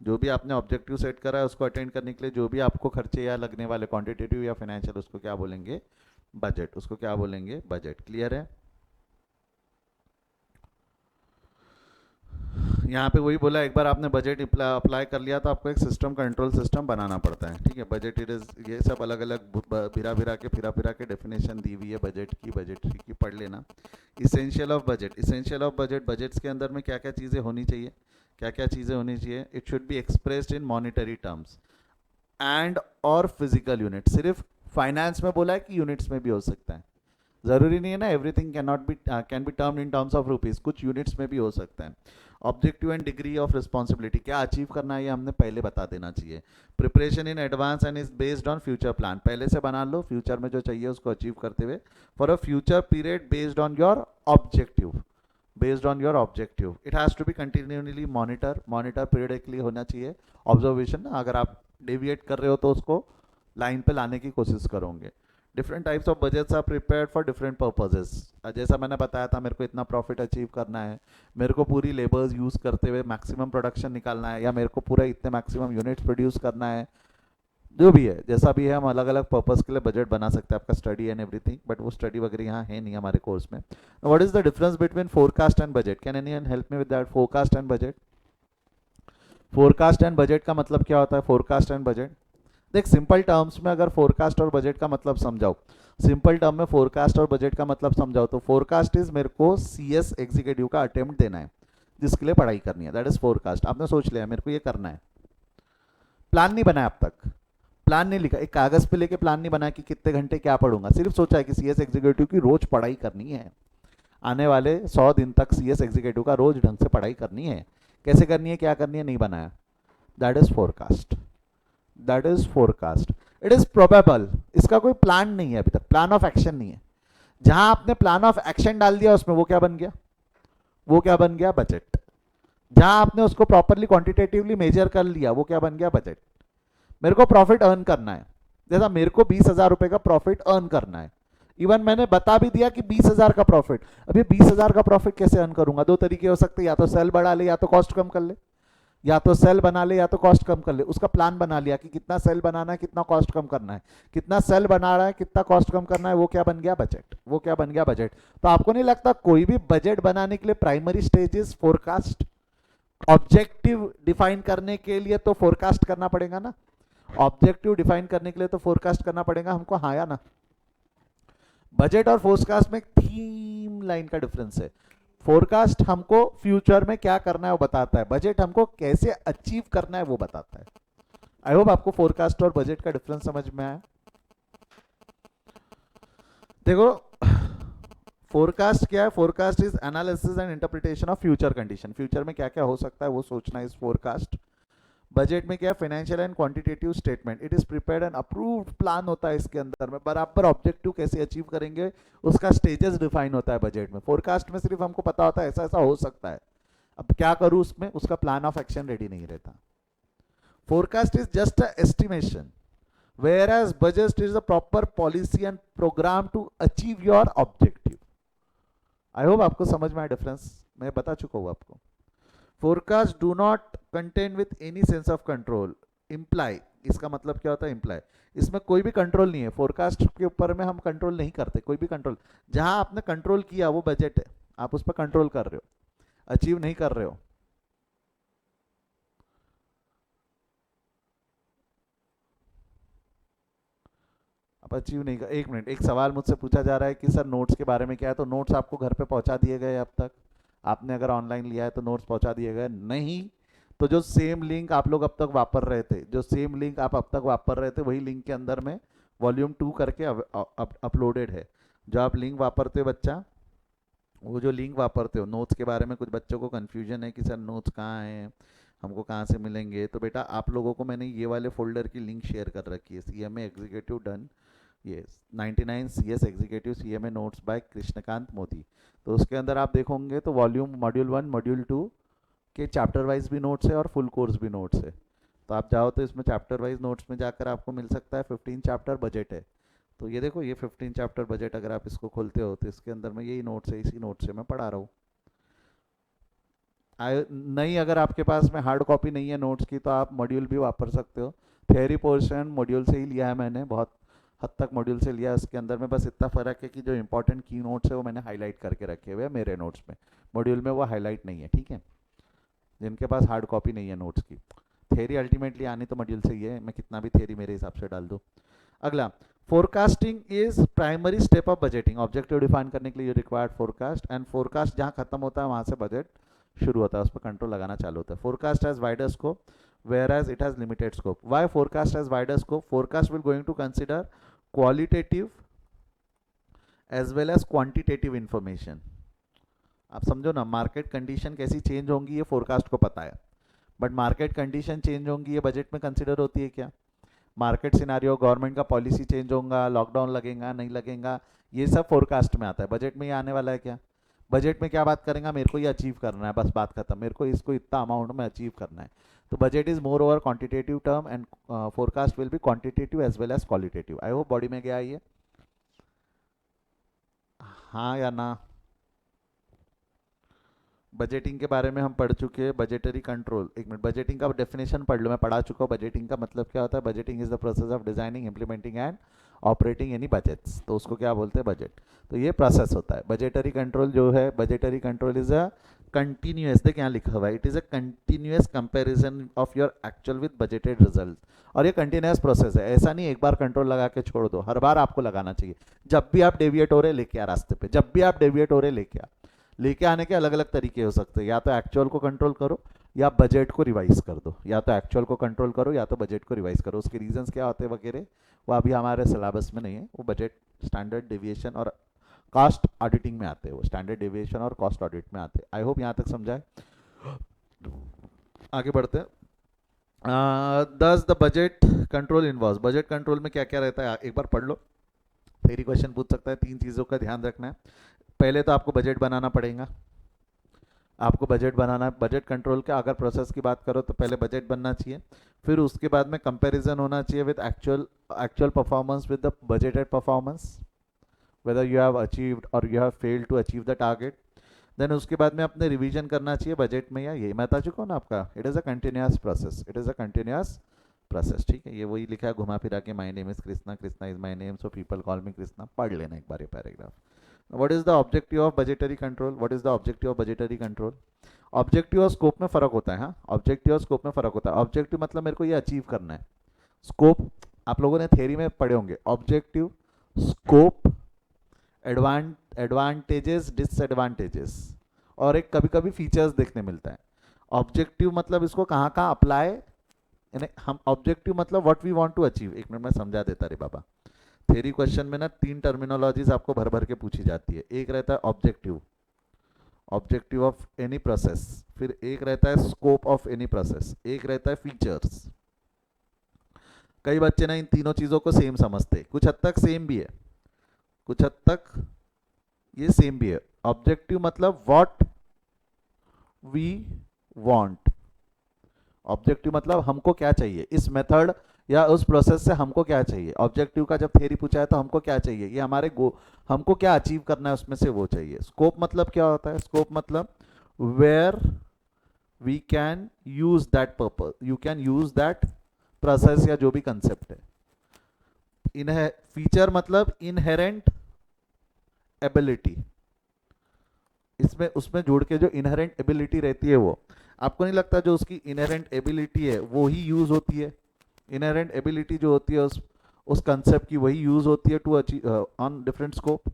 जो भी आपने ऑब्जेक्टिव सेट करा है उसको अटेंड करने के लिए जो भी आपको खर्चे या लगने वाले क्वांटिटेटिव या फाइनेंशियल, उसको क्या बोलेंगे? बजट. उसको क्या बोलेंगे? बजट. क्लियर है? यहाँ पे वही बोला, एक बार आपने बजट अप्लाई कर लिया तो आपको एक सिस्टम, कंट्रोल सिस्टम बनाना पड़ता है. ठीक है, बजट इट इज, ये सब अलग अलग फिरा फिरा के डेफिनेशन दी हुई है बजट की, बजट की पढ़ लेना. Essential of budget. Essential of budget, budgets के अंदर में क्या क्या चीज़ें होनी चाहिए, क्या क्या चीज़ें होनी चाहिए? It should be expressed in monetary terms and और फिजिकल यूनिट. सिर्फ फाइनेंस में बोला है कि यूनिट्स में भी हो सकता है, जरूरी नहीं है ना. Everything can be termed in terms of rupees, कुछ यूनिट्स में भी हो सकता है. Objective and degree of responsibility, क्या अचीव करना है ये हमने पहले बता देना चाहिए. Preparation in advance and is based on future plan, पहले से बना लो फ्यूचर में जो चाहिए उसको अचीव करते हुए, for a future period based on your objective, based on your objective. It has to be continuously monitor periodically होना चाहिए. ऑब्जर्वेशन, अगर आप डेविएट कर रहे हो तो उसको लाइन पे लाने की कोशिश करोगे. Different types of budgets are prepared for different purposes. जैसा मैंने बताया था, मेरे को इतना प्रॉफिट अचीव करना है, मेरे को पूरी लेबर्स यूज़ करते हुए मैक्सिमम प्रोडक्शन निकालना है, या मेरे को पूरा इतने मैक्सिमम यूनिट्स प्रोड्यूस करना है, जो भी है, जैसा भी है, हम अलग अलग पर्पस के लिए बजट बना सकते हैं, आपका स्टडी एंड एवरीथिंग, बट वो स्टडी वगैरह यहाँ है नहीं हमारे कोर्स में। What is the difference between forecast and budget? Can anyone help me with that? Forecast and budget. Forecast and budget का मतलब क्या होता है? फोरकास्ट एंड बजट, देख सिंपल टर्म्स में अगर फोरकास्ट और बजट का मतलब समझाओ, सिंपल टर्म में फोरकास्ट और बजट का मतलब समझाओ, तो फोरकास्ट इज मेरे को सीएस एग्जीक्यूटिव का अटेम्प्ट देना है जिसके लिए पढ़ाई करनी है, दैट इज फोरकास्ट। आपने सोच लिया मेरे को ये करना है, प्लान नहीं बनाया अब तक, प्लान नहीं लिखा, एक कागज पे लेके प्लान नहीं बनाया कि कितने घंटे क्या पढ़ूंगा, सिर्फ सोचा है कि सीएस एग्जीक्यूटिव की रोज पढ़ाई करनी है, आने वाले 100 दिन तक सीएस एग्जीक्यूटिव का रोज ढंग से पढ़ाई करनी है, कैसे करनी है क्या करनी है नहीं बनाया, that is forecast, that is forecast. It is probable, इसका कोई प्लान नहीं है अभी तक, प्लान ऑफ एक्शन नहीं है, जहां आपने प्लान ऑफ एक्शन डाल दिया उसमें वो क्या बन गया, वो क्या बन गया, बजट। जहां आपने उसको प्रॉपरली क्वांटिटेटिवली मेजर कर लिया वो क्या बन गया, बजट। मेरे को प्रॉफिट अर्न करना है, जैसा मेरे को 20,000 रुपए का प्रॉफिट अर्न करना है, इवन मैंने बता भी दिया कि 20,000 का प्रॉफिट, अभी 20,000 का प्रॉफिट कैसे अर्न करूंगा, दो तरीके हो सकते हैं, या तो सेल बढ़ा ले या तो कॉस्ट कम कर ले, या तो सेल बना ले या तो कॉस्ट कम कर ले। उसका प्लान बना लिया कि कितना सेल बनाना है, कितना कॉस्ट कम करना है, कितना सेल बना रहा है, कितना कॉस्ट कम करना है, वो क्या बन गया, बजट, वो क्या बन गया, बजट। तो आपको नहीं लगता कोई भी बजट बनाने के लिए primary stage is forecast? Objective define करने के लिए तो फोरकास्ट करना पड़ेगा ना, ऑब्जेक्टिव डिफाइन करने के लिए तो फोरकास्ट करना पड़ेगा हमको, हाँ या ना। बजट और फोरकास्ट में थीम लाइन का डिफरेंस है। फोरकास्ट हमको फ्यूचर में क्या करना है वो बताता है, बजट हमको कैसे अचीव करना है वो बताता है। आई होप आपको फोरकास्ट और बजट का डिफरेंस समझ में आया। देखो फोरकास्ट क्या है, forecast is analysis and interpretation of future condition, future में क्या क्या हो सकता है वो सोचना इज फोरकास्ट। बजट में क्या है, financial and quantitative statement, it is prepared and approved plan होता है, इसके अंदर में बराबर ऑब्जेक्टिव कैसे अचीव करेंगे उसका स्टेजेस डिफाइन होता है बजट में। फोरकास्ट में सिर्फ हमको पता होता है ऐसा ऐसा हो सकता है, अब क्या करूं उसमें, उसका प्लान ऑफ एक्शन रेडी नहीं रहता। Forecast is just a estimation, whereas budget is a proper policy and program to achieve your objective। I hope आपको समझ में आया डिफरेंस, मैं बता चुका हूँ आपको। Forecast do not contain with any sense of control, imply, इसका मतलब क्या होता है, इम्प्लाई, इसमें कोई भी कंट्रोल नहीं है, फोरकास्ट के ऊपर में हम कंट्रोल नहीं करते, कोई भी कंट्रोल, जहां आपने कंट्रोल किया वो बजट है, आप उस पर कंट्रोल कर रहे हो, अचीव नहीं कर रहे हो। आप अचीव नहीं कर, एक मिनट, एक सवाल मुझसे पूछा जा रहा है कि सर नोट्स के बारे में क्या है, तो नोट्स आपको घर पे पहुंचा दिए गए अब तक, आपने अगर ऑनलाइन लिया है तो नोट्स पहुंचा दिए गए, नहीं तो जो सेम लिंक आप लोग अब तक वापर रहे थे, जो सेम लिंक आप अब तक वापर रहे थे वही लिंक के अंदर में वॉल्यूम 2 करके अपलोडेड है। जो आप लिंक वापरते हो बच्चा, वो जो लिंक वापरते हो नोट्स के बारे में, कुछ बच्चों को कन्फ्यूजन है कि सर नोट्स कहाँ हैं, हमको कहाँ से मिलेंगे, तो बेटा आप लोगों को मैंने ये वाले फोल्डर की लिंक शेयर कर रखी है, CMA एग्जीक्यूटिव डन, ये 99 CS executive CMA notes by Krishnakant Modi. तो उसके अंदर आप देखोगे तो वॉल्यूम मॉड्यूल 1 मॉड्यूल 2 के चैप्टर वाइज भी नोट्स है और फुल कोर्स भी नोट्स है। तो आप जाओ तो इसमें चैप्टर वाइज नोट्स में जाकर आपको मिल सकता है 15 चैप्टर बजट है, तो ये देखो ये 15 चैप्टर बजट, अगर आप इसको खोलते हो तो इसके अंदर में यही नोट्स है, इसी नोट से मैं पढ़ा रहा हूँ। नहीं अगर आपके पास में हार्ड कॉपी नहीं है नोट्स की तो आप मॉड्यूल भी वापर सकते हो, थियरी पोर्शन मॉड्यूल से ही लिया है मैंने, बहुत हद तक मॉड्यूल से लिया है, इसके अंदर में बस इतना फ़र्क है कि जो इंपॉर्टेंट की नोट्स है वो मैंने हाईलाइट करके रखे हुए हैं मेरे नोट्स में, मॉड्यूल में वो हाईलाइट नहीं है, ठीक है, जिनके पास हार्ड कॉपी नहीं है नोट्स की। थियरी अल्टीमेटली आनी तो मॉड्यूल से ही है, मैं कितना भी थियरी मेरे हिसाब से डाल दूँ। अगला, forecasting is primary step of budgeting, objective define करने के लिए रिक्वायर्ड फोरकास्ट, एंड फोरकास्ट जहाँ खत्म होता है वहाँ से बजट शुरू होता है, उस पर कंट्रोल लगाना चालू होता है। Forecast has wider scope whereas it has limited scope. Why forecast has wider scope? Forecast will going to consider qualitative as well as quantitative information. आप समझो ना, मार्केट कंडीशन कैसी चेंज होंगी ये फोरकास्ट को पता है, बट मार्केट कंडीशन चेंज होंगी ये बजट में कंसिडर होती है क्या? मार्केट सिनारियो, गवर्नमेंट का पॉलिसी चेंज होगा, लॉकडाउन लगेगा नहीं लगेगा, ये सब फोरकास्ट में आता है, बजट में ये आने वाला है क्या? बजट में क्या बात करेंगे, मेरे को ये अचीव करना है, बस बात खत्म, मेरे को इसको इतना अमाउंट में अचीव करना है। तो budget is more over quantitative term and forecast will be quantitative as well as qualitative. I hope body में गया ये। हाँ या ना? बजटिंग के बारे में हम पढ़ चुके हैं। बजटरी कंट्रोल, एक मिनट, बजटिंग का डेफिनेशन पढ़ लो, मैं पढ़ा चुका हूँ। बजटिंग का मतलब क्या होता है? Budgeting is the process of designing, implementing and operating any budgets, तो उसको क्या बोलते हैं? बजट। तो ये प्रोसेस होता है। बजटरी कंट्रोल जो है, budgetary control is a continuous, देख यहाँ लिखा हुआ है, it is a continuous comparison of your actual with budgeted result. और ये कंटिन्यूस प्रोसेस है, ऐसा नहीं एक बार कंट्रोल लगा के छोड़ दो, हर बार आपको लगाना चाहिए। जब भी आप डेविएट हो रहे लेके आ रास्ते पे, जब भी आप डेविएट हो रहे लेके आ। लेके आने के अलग अलग तरीके हो सकते हैं, या तो एक्चुअल को कंट्रोल करो या बजट को रिवाइज कर दो, या तो एक्चुअल को कंट्रोल करो या तो बजट को रिवाइज करो। उसके रीजंस क्या होते हैं वगैरह, वो अभी हमारे सिलेबस में नहीं है। वो बजट, स्टैंडर्ड डेविएशन और कॉस्ट ऑडिटिंग में आते हैं, वो स्टैंडर्ड डेविएशन और कॉस्ट ऑडिट में आते हैं। आई होप यहाँ तक समझाए। आगे बढ़ते हैं। दस the budget control involve, budget control में क्या क्या रहता है एक बार पढ़ लो। फिर क्वेश्चन पूछ सकता है। तीन चीज़ों का ध्यान रखना है। पहले तो आपको बजट बनाना पड़ेगा। आपको बजट बनाना, बजट कंट्रोल के अगर प्रोसेस की बात करो तो पहले बजट बनना चाहिए। फिर उसके बाद में कंपैरिजन होना चाहिए with actual actual performance with the budgeted performance, whether you have achieved और you have failed to achieve the target. Then उसके बाद में अपने रिवीजन करना चाहिए बजट में, या ये मैं बता चुका हूँ ना आपका, it is a continuous process, it is a continuous process. ठीक है, ये वही लिखा है घुमा फिरा के, my name is Krishna, Krishna is my name, so people call मी कृष्णा। पढ़ लेना एक बार ये paragraph. What is the objective of budgetary control? What is the objective of budgetary control? Objective और स्कोप में फर्क होता है। हाँ, ऑब्जेक्टिव और स्कोप में फर्क होता है। ऑब्जेक्टिव मतलब मेरे को ये अचीव करना है। स्कोप आप लोगों ने थ्योरी में पढ़े होंगे। ऑब्जेक्टिव, स्कोप, एडवांटेजेस, डिसएडवांटेजेस, और एक कभी कभी फीचर्स देखने मिलता है। ऑब्जेक्टिव मतलब इसको कहाँ कहाँ अप्लाई, यानी हम ऑब्जेक्टिव मतलब what we want to achieve. एक मिनट में समझा देता रे बाबा। थ्योरी क्वेश्चन में ना तीन टर्मिनोलॉजीज आपको भर भर के पूछी जाती है। एक रहता है objective, objective of any process. फिर एक रहता है स्कोप ऑफ एनी प्रोसेस, एक रहता है फीचर्स। कई बच्चे ना इन तीनों चीज़ों को सेम समझते, कुछ हद तक सेम भी है, कुछ हद तक ये सेम भी है। ऑब्जेक्टिव मतलब व्हाट वी वांट, ऑब्जेक्टिव मतलब हमको क्या चाहिए, इस मेथड या उस प्रोसेस से हमको क्या चाहिए। ऑब्जेक्टिव का जब थ्योरी पूछा है तो हमको क्या चाहिए, ये हमारे हमको क्या अचीव करना है उसमें से वो चाहिए। स्कोप मतलब क्या होता है? स्कोप मतलब where we can use that purpose, you can use that process या जो भी कंसेप्ट है। इन्हें फीचर मतलब इनहेरेंट एबिलिटी, इसमें उसमें जोड़ के जो इनहेरेंट एबिलिटी रहती है वो, आपको नहीं लगता जो उसकी इनहेरेंट एबिलिटी है वो ही यूज होती है? इनहेरेंट एबिलिटी जो होती है उस कंसेप्ट की वही यूज होती है to achieve on different scope.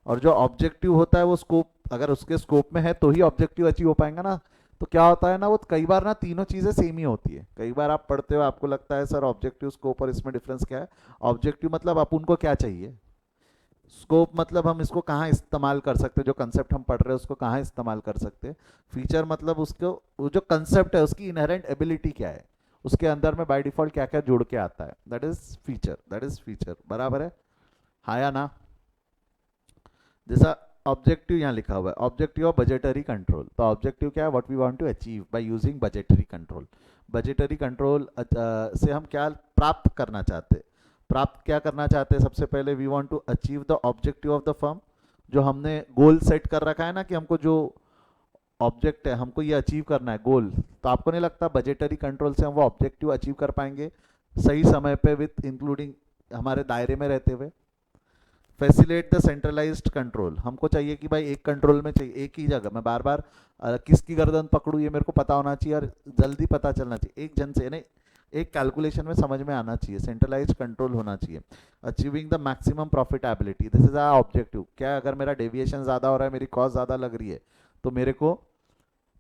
और जो ऑब्जेक्टिव होता है वो स्कोप, अगर उसके स्कोप में है तो ही ऑब्जेक्टिव अचीव हो पाएगा ना। तो क्या होता है ना, वो कई बार ना तीनों चीज़ें सेम ही होती है। कई बार आप पढ़ते हो आपको लगता है सर ऑब्जेक्टिव स्कोप और इसमें डिफरेंस क्या है। ऑब्जेक्टिव मतलब अपन को क्या चाहिए, स्कोप मतलब हम इसको कहाँ इस्तेमाल कर सकते हैं, जो कंसेप्ट हम पढ़ रहे हैं उसको कहाँ इस्तेमाल कर सकते हैं। फीचर मतलब उसको, वो जो कंसेप्ट है उसकी इनहेरेंट एबिलिटी क्या है, उसके अंदर में बाय डिफॉल्ट क्या क्या जुड़ के आता है, that is feature, that is feature. बराबर है? हाँ या ना? जैसा ऑब्जेक्टिव यहाँ लिखा हुआ है, ऑब्जेक्टिव ऑफ बजटरी कंट्रोल। तो ऑब्जेक्टिव क्या है? What we want to achieve by using budgetary control. Budgetary control से हम क्या प्राप्त करना चाहते हैं? प्राप्त क्या करना चाहते हैं? सबसे पहले we want to achieve the objective of the firm. जो हमने गोल सेट कर रखा है ना, कि हमको जो ऑब्जेक्ट है हमको ये अचीव करना है गोल, तो आपको नहीं लगता बजटरी कंट्रोल से हम वो ऑब्जेक्टिव अचीव कर पाएंगे सही समय पे, विथ इंक्लूडिंग हमारे दायरे में रहते हुए? फैसिलेट द सेंट्रलाइज्ड कंट्रोल, हमको चाहिए कि भाई एक कंट्रोल में चाहिए, एक ही जगह मैं बार बार किसकी गर्दन पकड़ूं ये मेरे को पता होना चाहिए, और जल्दी पता चलना चाहिए, एक जन से नहीं, एक कैलकुलेशन में समझ में आना चाहिए। सेंट्रलाइज्ड कंट्रोल होना चाहिए। Achieving the maximum profitability, this is our objective. क्या अगर मेरा डेविएशन ज़्यादा हो रहा है, मेरी कॉस्ट ज़्यादा लग रही है, तो मेरे को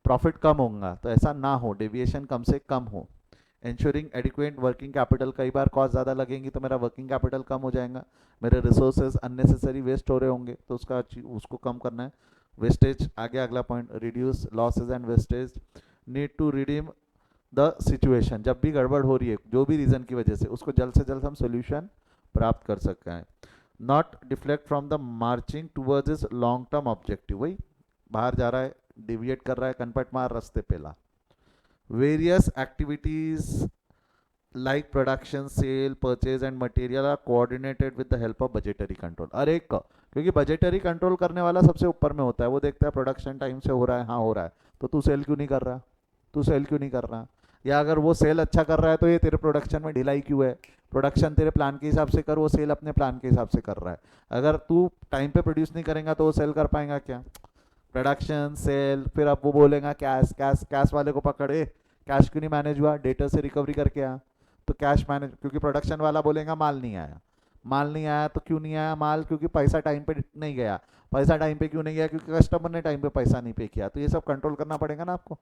प्रॉफिट कम होगा, तो ऐसा ना हो, डेविएशन कम से कम हो। इंश्योरिंग एडिक्वेट वर्किंग कैपिटल, कई बार कॉस्ट ज़्यादा लगेंगी तो मेरा वर्किंग कैपिटल कम हो जाएगा, मेरे रिसोर्सेज अननेसेसरी वेस्ट हो रहे होंगे, तो उसको कम करना है। वेस्टेज, आगे अगला point, reduce losses and wastage. Need to redeem the situation, जब भी गड़बड़ हो रही है जो भी रीज़न की वजह से, उसको जल्द से जल्द हम सोल्यूशन प्राप्त कर सकते हैं। Not deflect from the marching towards is long term objective, वही बाहर जा रहा है, डिविएट कर रहा है, कनपट मार रास्ते पे ला। Various activities like production, sale, purchase and material are coordinated with the help of budgetary control। अरे क्योंकि बजटरी कंट्रोल करने वाला सबसे ऊपर में होता है, वो देखता है प्रोडक्शन टाइम से हो रहा है, हाँ हो रहा है, तो तू सेल क्यों नहीं कर रहा, तू सेल क्यों नहीं कर रहा, या अगर वो सेल अच्छा कर रहा है तो ये तेरे प्रोडक्शन में ढिलाई क्यों है, प्रोडक्शन तेरे प्लान के हिसाब से कर, वो सेल अपने प्लान के हिसाब से कर रहा है। अगर तू टाइम पे प्रोड्यूस नहीं करेगा तो वो सेल कर पाएगा क्या, प्रोडक्शन सेल, फिर अब वो बोलेगा कैश कैश कैश वाले को पकड़े, कैश क्यों नहीं मैनेज हुआ, डेटा से रिकवरी करके आ, तो कैश मैनेज, क्योंकि प्रोडक्शन वाला बोलेगा माल नहीं आया, माल नहीं आया तो क्यों नहीं आया माल, क्योंकि पैसा टाइम पे नहीं गया, पैसा टाइम पे क्यों नहीं गया, क्योंकि कस्टमर ने टाइम पे पैसा नहीं पे किया, तो ये सब कंट्रोल करना पड़ेगा ना आपको।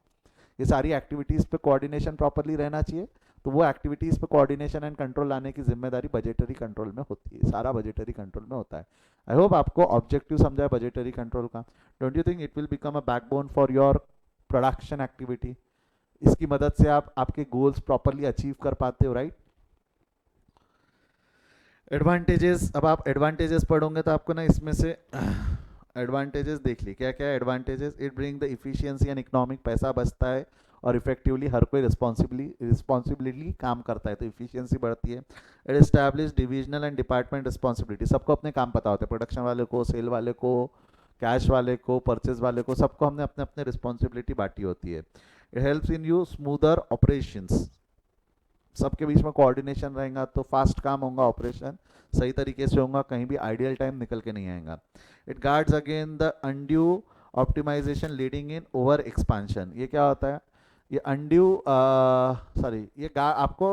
ये सारी एक्टिविटीज़ पे कोऑर्डिनेशन प्रॉपरली रहना चाहिए, तो वो एक्टिविटीज़ पे कोऑर्डिनेशन एंड कंट्रोल लाने की जिम्मेदारी बजटरी कंट्रोल में होती है, सारा बजटरी कंट्रोल में होता है। आई होप आपको ऑब्जेक्टिव समझा है बजटरी कंट्रोल का। Don't you think it will become a backbone for your production activity, इसकी मदद से आप आपके गोल्स प्रॉपरली अचीव कर पाते हो, राइट। एडवांटेजेस, अब आप एडवांटेजेस पढ़ोगे तो आपको ना इसमें से एडवांटेजेस देख ली, क्या क्या advantages, it bring the efficiency and economic, पैसा बचता है और इफेक्टिवली हर कोई रिस्पॉन्सिबिलिटी काम करता है तो इफिशियंसी बढ़ती है। It establish divisional and department responsibility, सबको अपने काम पता होते हैं, प्रोडक्शन वाले को, सेल वाले को, कैश वाले को, परचेज वाले को, सबको हमने अपने अपने रिस्पॉन्सिबिलिटी बांटी होती है। It helps in you smoother operations, सबके बीच में कोऑर्डिनेशन रहेगा तो फास्ट काम होगा, ऑपरेशन सही तरीके से होगा, कहीं भी आइडियल टाइम निकल के नहीं आएगा। It guards again the undue optimisation leading in over expansion, ये क्या होता है, ये अनड्यू ये आपको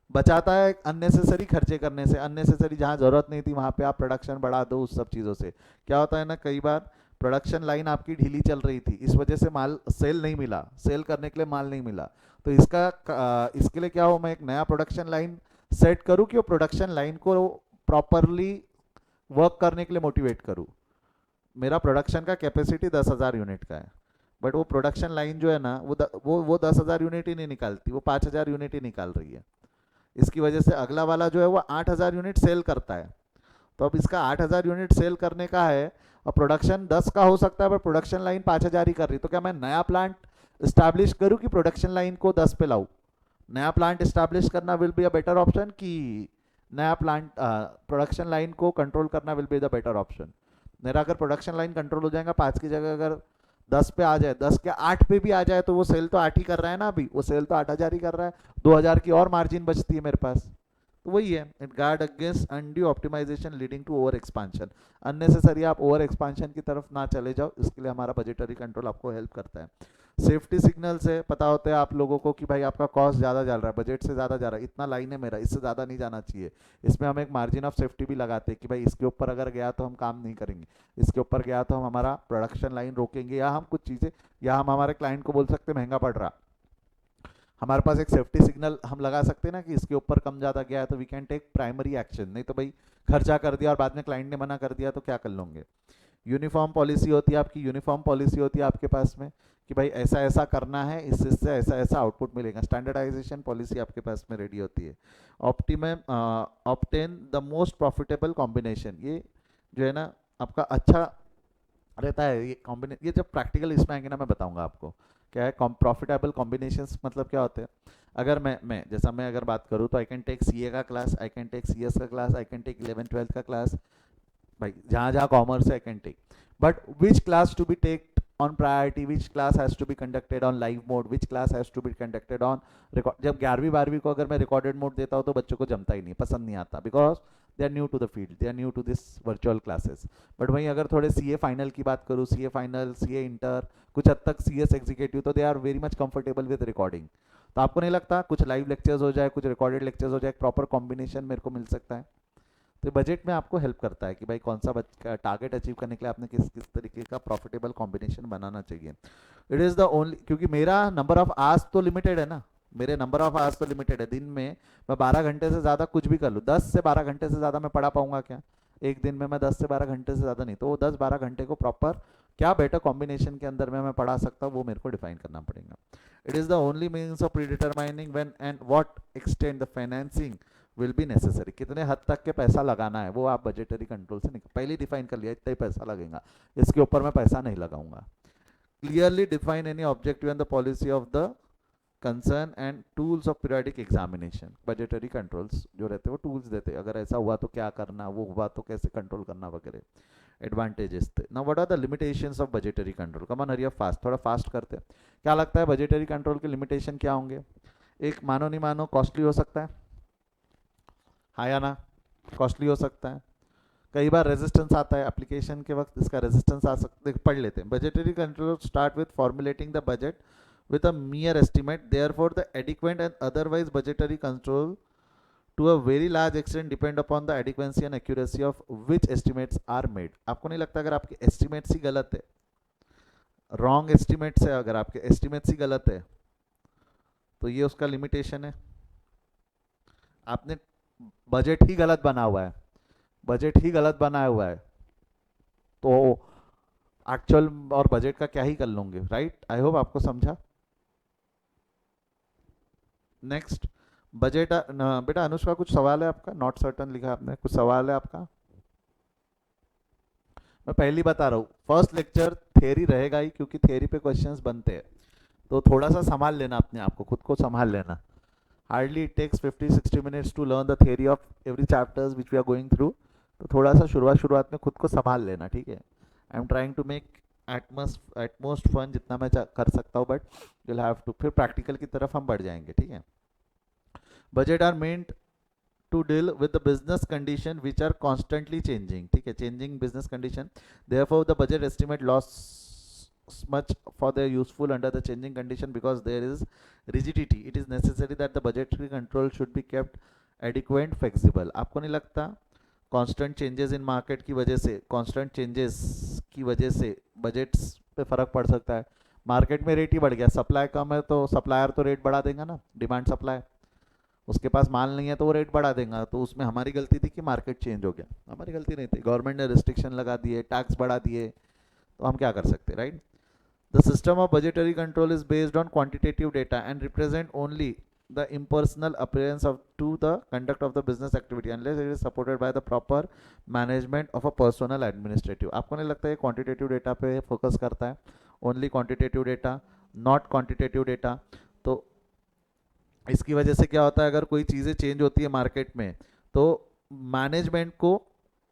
बचाता है अननेसेसरी खर्चे करने से, अननेसेसरी जहाँ ज़रूरत नहीं थी वहाँ पे आप प्रोडक्शन बढ़ा दो, उस सब चीज़ों से क्या होता है ना, कई बार प्रोडक्शन लाइन आपकी ढीली चल रही थी, इस वजह से माल सेल नहीं मिला, सेल करने के लिए माल नहीं मिला, तो इसके लिए क्या हो, मैं एक नया प्रोडक्शन लाइन सेट करूँ कि वो प्रोडक्शन लाइन को प्रॉपरली वर्क करने के लिए मोटिवेट करूँ। मेरा प्रोडक्शन का कैपेसिटी 10,000 यूनिट का है, बट वो प्रोडक्शन लाइन जो है ना वो 10,000 यूनिट ही नहीं निकालती, वो 5,000 यूनिट ही निकाल रही है, इसकी वजह से अगला वाला जो है वो 8,000 यूनिट सेल करता है, तो अब इसका 8,000 यूनिट सेल करने का है और प्रोडक्शन 10 का हो सकता है पर प्रोडक्शन लाइन 5,000 ही कर रही, तो क्या मैं नया प्लांट इस्टेब्लिश करूँ कि प्रोडक्शन लाइन को 10 पे लाऊं, नया प्लांट इस्टेब्लिश करना will be a better option कि नया प्लांट प्रोडक्शन लाइन को कंट्रोल करना will be the better option. मेरा अगर प्रोडक्शन लाइन कंट्रोल हो जाएगा, 5 की जगह अगर 10 पे आ जाए, 10 के 8 पे भी आ जाए, तो वो सेल तो 8 ही कर रहा है ना, अभी वो सेल तो 8,000 ही कर रहा है, 2,000 की और मार्जिन बचती है मेरे पास, तो वही है। It guard against undue optimisation leading to over expansion, unnecessary आप ओवर एक्सपांशन की तरफ ना चले जाओ, इसके लिए हमारा बजटरी कंट्रोल आपको हेल्प करता है। सेफ्टी सिग्नल से पता होता है आप लोगों को कि भाई आपका कॉस्ट ज़्यादा जा रहा है, बजट से ज़्यादा जा रहा है, इतना लाइन है मेरा, इससे ज़्यादा नहीं जाना चाहिए, इसमें हम एक मार्जिन ऑफ सेफ्टी भी लगाते हैं कि भाई इसके ऊपर अगर गया तो हम काम नहीं करेंगे, इसके ऊपर गया तो हम हमारा प्रोडक्शन लाइन रोकेंगे, या हम कुछ चीज़ें, या हम हमारे क्लाइंट को बोल सकते हैं महंगा पड़ रहा, हमारे पास एक सेफ्टी सिग्नल हम लगा सकते हैं ना कि इसके ऊपर कम ज़्यादा गया है तो we can take primary action, नहीं तो भाई खर्चा कर दिया और बाद में क्लाइंट ने मना कर दिया तो क्या कर लोगे। यूनिफॉर्म पॉलिसी होती है आपकी, यूनिफॉर्म पॉलिसी होती है आपके पास में कि भाई ऐसा ऐसा करना है, इससे ऐसा ऐसा आउटपुट मिलेगा, स्टैंडर्डाइजेशन पॉलिसी आपके पास में रेडी होती है। Optimum obtain the most profitable combination, ये जो है ना आपका अच्छा रहता है, ये कॉम्बिनेशन, ये जब प्रैक्टिकल इसमें आएंगे ना मैं बताऊंगा आपको क्या है प्रॉफिटेबल कॉम्बिनेशंस, मतलब क्या होते हैं। अगर मैं जैसा मैं अगर बात करूँ तो आई कैन टेक सीए का क्लास, आई कैन टेक सीएस का क्लास, आई कैन टेक 11th-12th का क्लास, भाई जहाँ जहाँ कॉमर्स है I can take, but which class to be take on priority, which class has to be conducted on live mode, which class has to be conducted on record। जब 11वीं 12वीं को अगर मैं रिकॉर्डेड मोड देता हूँ तो बच्चों को जमता ही नहीं, पसंद नहीं आता, because they are new to the field, they are new to this virtual classes. But वहीं अगर थोड़े सीए फाइनल की बात करूँ, सीए फाइनल, सीए इंटर, कुछ हद तक सीएस एग्जीक्यूटिव, तो they are very much comfortable with recording, तो आपको नहीं लगता कुछ लाइव लेक्चर्स हो जाए, कुछ रिकॉर्डेड लेक्चर्स हो जाए, प्रॉपर कॉम्बिनेशन मेरे को मिल सकता है, तो बजट में आपको हेल्प करता है कि भाई कौन सा टारगेट अचीव करने के लिए आपने किस किस तरीके का प्रॉफिटेबल कॉम्बिनेशन बनाना चाहिए। इट इज़ द ओनली, क्योंकि मेरा नंबर ऑफ आवर्स तो लिमिटेड है ना, मेरे नंबर ऑफ आवर्स तो लिमिटेड है, दिन में मैं 12 घंटे से ज़्यादा कुछ भी कर लूँ, 10 से 12 घंटे से ज़्यादा मैं पढ़ा पाऊंगा क्या एक दिन में, मैं 10 से 12 घंटे से ज़्यादा नहीं, तो वो 10-12 घंटे को प्रॉपर क्या बेटर कॉम्बिनेशन के अंदर में मैं पढ़ा सकता हूँ वो मेरे को डिफाइन करना पड़ेगा। It is the only means of predetermining when and what extend the financing will be necessary, कितने हद तक के पैसा लगाना है वो आप बजटरी कंट्रोल से पहले डिफाइन कर लिया, इतना ही पैसा लगेगा, इसके ऊपर मैं पैसा नहीं लगाऊंगा। Clearly define any objective and the policy of the concern and tools of periodic examination. Budgetary controls जो रहते हैं वो टूल्स देते हैं, अगर ऐसा हुआ तो क्या करना, वो हुआ तो कैसे कंट्रोल करना वगैरह, एडवांटेजेस थे। Now what are the limitations of budgetary control? Come on hurry up fast, थोड़ा फास्ट करते हैं। क्या लगता है बजटरी कंट्रोल के लिमिटेशन क्या होंगे? एक, मानो नहीं मानो कॉस्टली हो सकता है, हाँ या ना? कॉस्टली हो सकता है। कई बार रेजिस्टेंस आता है एप्लीकेशन के वक्त, इसका रेजिस्टेंस आ सकता है। पढ़ लेते हैं। Budgetary control start with formulating the budget with a mere estimate, therefore the adequate and otherwise budgetary control to a very large extent depend upon the adequacy and accuracy of which estimates are made। आपको नहीं लगता अगर आपके estimates ही गलत है, wrong estimates है, अगर आपके estimates ही गलत है तो ये उसका लिमिटेशन है। आपने बजट ही गलत बना हुआ है, बजट ही गलत बनाया हुआ है तो एक्चुअल और बजट का क्या ही कर लोगे, राइट? आई होप आपको समझा। Next budget. बेटा अनुष्का कुछ सवाल है आपका? नॉट सर्टन लिखा आपने, कुछ सवाल है आपका? मैं पहली बता रहा हूँ, फर्स्ट लेक्चर थ्योरी रहेगा ही, क्योंकि थ्योरी पे क्वेश्चंस बनते हैं, तो थोड़ा सा संभाल लेना अपने आप को, खुद को संभाल लेना। Hardly it takes 50-60 minutes to learn the theory of every chapters which we are going through. तो थोड़ा सा शुरुआत में खुद को संभाल लेना, ठीक है? I am trying to make utmost fun जितना मैं कर सकता हूँ, but you will have to, फिर प्रैक्टिकल की तरफ हम बढ़ जाएंगे, ठीक है? Budget are meant to deal with the business condition which are constantly changing, ठीक है? changing business condition, therefore the budget estimate loss much for their useful under the changing condition because there is rigidity, it is necessary that the budgetary control should be kept adequate flexible। आपको नहीं लगता constant changes in market की वजह से, constant changes की वजह से budgets पे फर्क पड़ सकता है? मार्केट में रेट ही बढ़ गया, सप्लाई कम है तो सप्लायर तो रेट बढ़ा देगा ना, डिमांड सप्लाई, उसके पास माल नहीं है तो वो रेट बढ़ा देगा। तो उसमें हमारी गलती थी कि मार्केट चेंज हो गया? हमारी गलती नहीं थी, गवर्नमेंट ने रिस्ट्रिक्शन लगा दिए, टैक्स बढ़ा दिए, तो हम क्या कर सकते, right? The system of budgetary control is based on quantitative data and represent only the impersonal appearance of to the conduct of the business activity unless it is supported by the proper management of a personal administrative। आपको नहीं लगता ये quantitative data पे focus करता है? Only quantitative data, not quantitative data. तो इसकी वजह से क्या होता है, अगर कोई चीज़ें चेंज होती है मार्केट में तो मैनेजमेंट को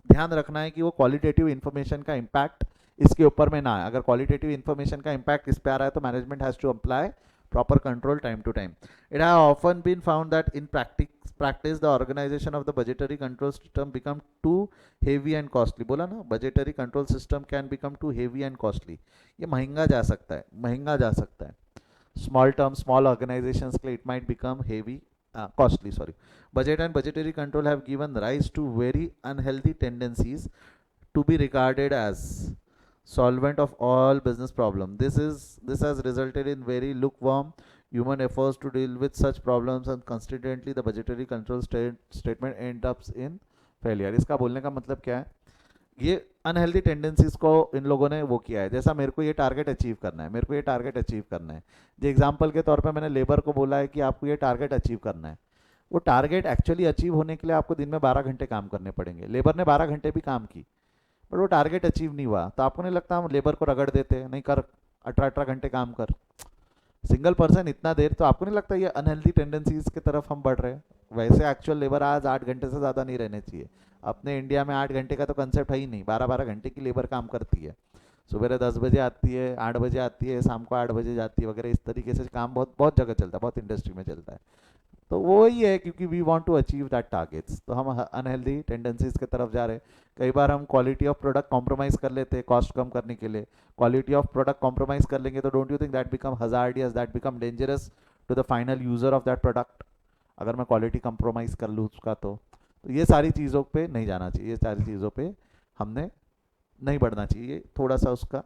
ध्यान रखना है कि वो क्वालिटेटिव इन्फॉर्मेशन का इम्पैक्ट इसके ऊपर में ना आए। अगर क्वालिटेटिव इन्फॉर्मेशन का इम्पैक्ट इस पे आ रहा है तो management has to apply proper control time to time। It has often been found that in practice the organization of the budgetary control system become too heavy and costly। बोला ना, budgetary control system can become too heavy and costly। ये महंगा जा सकता है, महंगा जा सकता है। Small term, small organizations के लिए it might become heavy, costly, sorry। Budget and budgetary control have given rise to very unhealthy tendencies to be regarded as solvent of all business problem। This has resulted in very lukewarm human efforts to deal with such problems and consequently the budgetary control statement ends up in failure। इसका बोलने का मतलब क्या है? ये unhealthy tendencies को इन लोगों ने वो किया है। जैसा मेरे को ये टारगेट अचीव करना है, मेरे को ये टारगेट अचीव करना है, जो एग्जांपल के तौर पे मैंने लेबर को बोला है कि आपको ये टारगेट अचीव करना है, वो टारगेट एक्चुअली अचीव होने के लिए आपको दिन में 12 घंटे काम करने पड़ेंगे। लेबर ने 12 घंटे भी काम की बट वो टारगेट अचीव नहीं हुआ, तो आपको नहीं लगता हम लेबर को रगड़ देते, नहीं कर 18-18 घंटे काम कर, सिंगल पर्सन इतना देर? तो आपको नहीं लगता ये अनहेल्दी टेंडेंसीज की तरफ हम बढ़ रहे हैं? वैसे एक्चुअल लेबर आज 8 घंटे से ज़्यादा नहीं रहने चाहिए। अपने इंडिया में 8 घंटे का तो कंसेप्ट है ही नहीं, 12-12 घंटे की लेबर काम करती है। सुबह 10 बजे आती है, 8 बजे आती है, शाम को 8 बजे जाती है वगैरह। इस तरीके से काम बहुत बहुत जगह चलता है, बहुत इंडस्ट्री में चलता है। तो वो ही है, क्योंकि we want to achieve that targets, तो हम अनहेल्दी टेंडेंसीज की तरफ जा रहे हैं। कई बार हम क्वालिटी ऑफ प्रोडक्ट कॉम्प्रोमाइज़ कर लेते हैं कॉस्ट कम करने के लिए। क्वालिटी ऑफ प्रोडक्ट कॉम्प्रोमाइज़ कर लेंगे तो don't you think that become hazardous, that become dangerous to the final user of that product? अगर मैं क्वालिटी कॉम्प्रोमाइज़ कर लूँ उसका तो ये सारी चीज़ों पे नहीं जाना चाहिए, ये सारी चीज़ों पे हमने नहीं बढ़ना चाहिए, थोड़ा सा उसका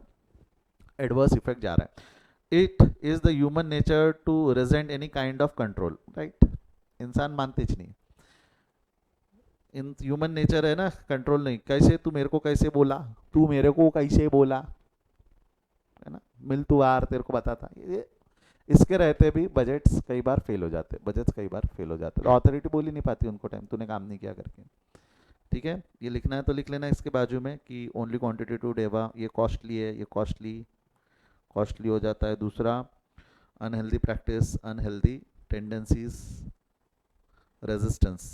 एडवर्स इफेक्ट जा रहा है। It is the human nature to resent any kind of control, right? इंसान मानते ही नहीं, इन ह्यूमन नेचर है ना, कंट्रोल नहीं। कैसे तू मेरे को कैसे बोला, तू मेरे को कैसे बोला, है ना, मिल तू आर तेरे को बताता। ये इसके रहते भी बजट्स कई बार फेल हो जाते, बजट्स कई बार फेल हो जाते, तो अथॉरिटी बोल ही नहीं पाती उनको टाइम, तूने काम नहीं किया करके। ठीक है, ये लिखना है तो लिख लेना इसके बाजू में कि ओनली क्वांटिटेटिव डेटा, ये कॉस्टली है, ये कॉस्टली हो जाता है। दूसरा unhealthy practice, unhealthy tendencies, resistance,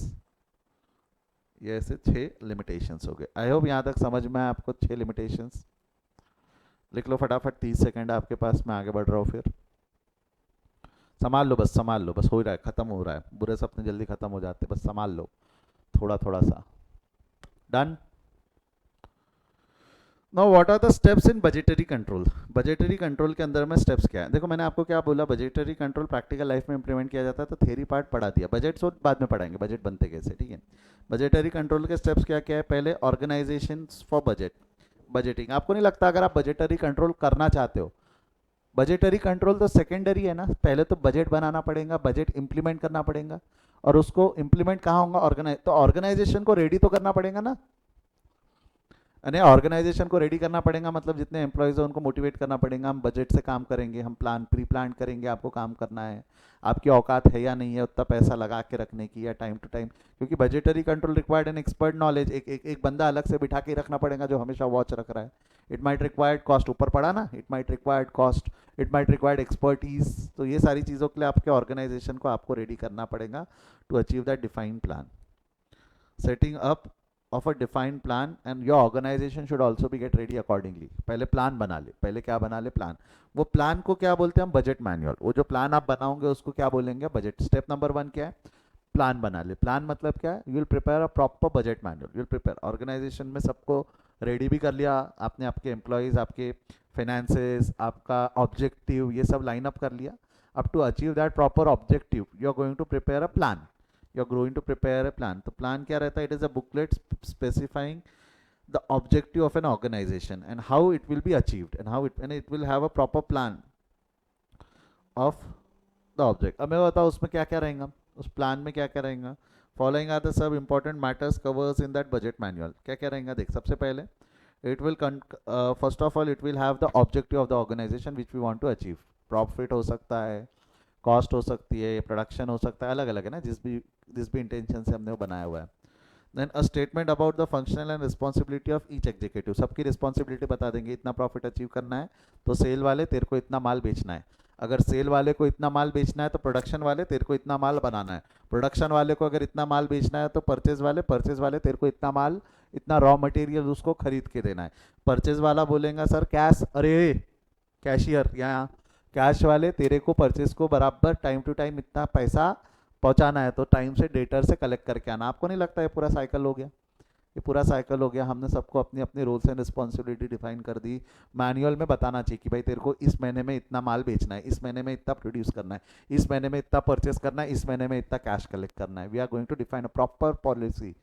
ये ऐसे 6 लिमिटेशंस हो गए। आई होप यहाँ तक समझ में आया आपको 6 लिमिटेशंस। लिख लो फटाफट, 30 सेकंड आपके पास, मैं आगे बढ़ रहा हूँ फिर। संभाल लो बस, संभाल लो बस, हो रहा है, खत्म हो रहा है, बुरे सपने जल्दी खत्म हो जाते हैं, बस संभाल लो थोड़ा थोड़ा सा। Done. Now what are the steps in budgetary control. Budgetary control के अंदर में स्टेप्स क्या है? देखो मैंने आपको क्या बोला, बजटरी कंट्रोल प्रैक्टिकल लाइफ में इंप्लीमेंट किया जाता है, तो थ्योरी पार्ट पढ़ा दिया, बजट सो बाद में पढ़ाएंगे, बजट बनते कैसे, ठीक है। बजटरी कंट्रोल के स्टेप्स क्या क्या है? पहले ऑर्गेनाइजेशन फॉर बजट, बजटिंग। आपको नहीं लगता अगर आप बजटरी कंट्रोल करना चाहते हो, बजटरी कंट्रोल तो सेकेंडरी है ना, पहले तो बजट बनाना पड़ेगा, बजट इंप्लीमेंट करना पड़ेगा, और उसको इंप्लीमेंट कहाँ होगा? ऑर्गेनाइज, तो ऑर्गेनाइजेशन को रेडी तो करना पड़ेगा ना, यानी ऑर्गेनाइजेशन को रेडी करना पड़ेगा, मतलब जितने एम्प्लॉयज हैं उनको मोटिवेट करना पड़ेगा, हम बजट से काम करेंगे, हम प्लान प्री प्लान करेंगे, आपको काम करना है, आपकी औकात है या नहीं है उतना पैसा लगा के रखने की, या टाइम टू टाइम, क्योंकि budgetary control required an expert knowledge, एक बंदा अलग से बिठा के रखना पड़ेगा जो हमेशा वॉच रख रहा है। इट माइट रिक्वायर्ड कॉस्ट, ऊपर पड़ा ना, it might required cost, it might required expertise, तो ये सारी चीज़ों के लिए आपके ऑर्गेनाइजेशन को आपको रेडी करना पड़ेगा to achieve that defined plan. Setting up of a defined plan and your organization should also be get ready accordingly। पहले प्लान बना ले, पहले क्या बना ले? प्लान। वो प्लान को क्या बोलते हैं हम? Budget manual. वो जो प्लान आप बनाओगे उसको क्या बोलेंगे? बजट। स्टेप नंबर 1 क्या है? प्लान बना ले। प्लान मतलब क्या है? You will prepare a proper budget manual, you will prepare. Organisation में सबको रेडी भी कर लिया आपने, आपके एम्प्लॉयज़, आपके फाइनेंसेस, आपका ऑब्जेक्टिव, ये सब लाइन अप कर लिया। अब to achieve that proper objective you are going to prepare a plan, you are going to prepare a plan. तो प्लान क्या रहता है? It is a booklet specifying the objective of an organization and how it will be achieved and how it, and it will have a proper plan of the object। अब मैं बताऊँ उसमें क्या क्या रहेगा, उस प्लान में क्या क्या रहेगा। फॉलोइंग आर द सब important matters covers in that budget manual. क्या क्या रहेगा देख, सबसे पहले it will first of all it will have the objective of the organisation which we want to achieve. Profit हो सकता है, कॉस्ट हो सकती है, प्रोडक्शन हो सकता है, अलग अलग है ना, जिस भी इंटेंशन से हमने वो बनाया हुआ है। Then a statement about the functional and responsibility of each executive. सबकी रिस्पॉन्सिबिलिटी बता देंगे, इतना प्रॉफिट अचीव करना है तो सेल वाले तेरे को इतना माल बेचना है, अगर सेल वाले को इतना माल बेचना है तो प्रोडक्शन वाले तेरे को इतना माल बनाना है, प्रोडक्शन वाले को अगर इतना माल बेचना है तो परचेज वाले तेरे को इतना माल, इतना रॉ मटेरियल उसको खरीद के देना है। परचेज वाला बोलेगा सर कैश, अरे कैशियर यहाँ, कैश वाले तेरे को परचेज को बराबर टाइम टू टाइम इतना पैसा पहुंचाना है तो टाइम से डेटर से कलेक्ट करके आना। आपको नहीं लगता ये पूरा साइकिल हो गया? ये पूरा साइकिल हो गया। हमने सबको अपनी अपनी रोल्स एंड रिस्पॉन्सिबिलिटी डिफाइन कर दी। मैनुअल में बताना चाहिए कि भाई तेरे को इस महीने में इतना माल बेचना है, इस महीने में इतना प्रोड्यूस करना है, इस महीने में इतना परचेस करना है, इस महीने में इतना कैश कलेक्ट करना है। We are going to define a proper policy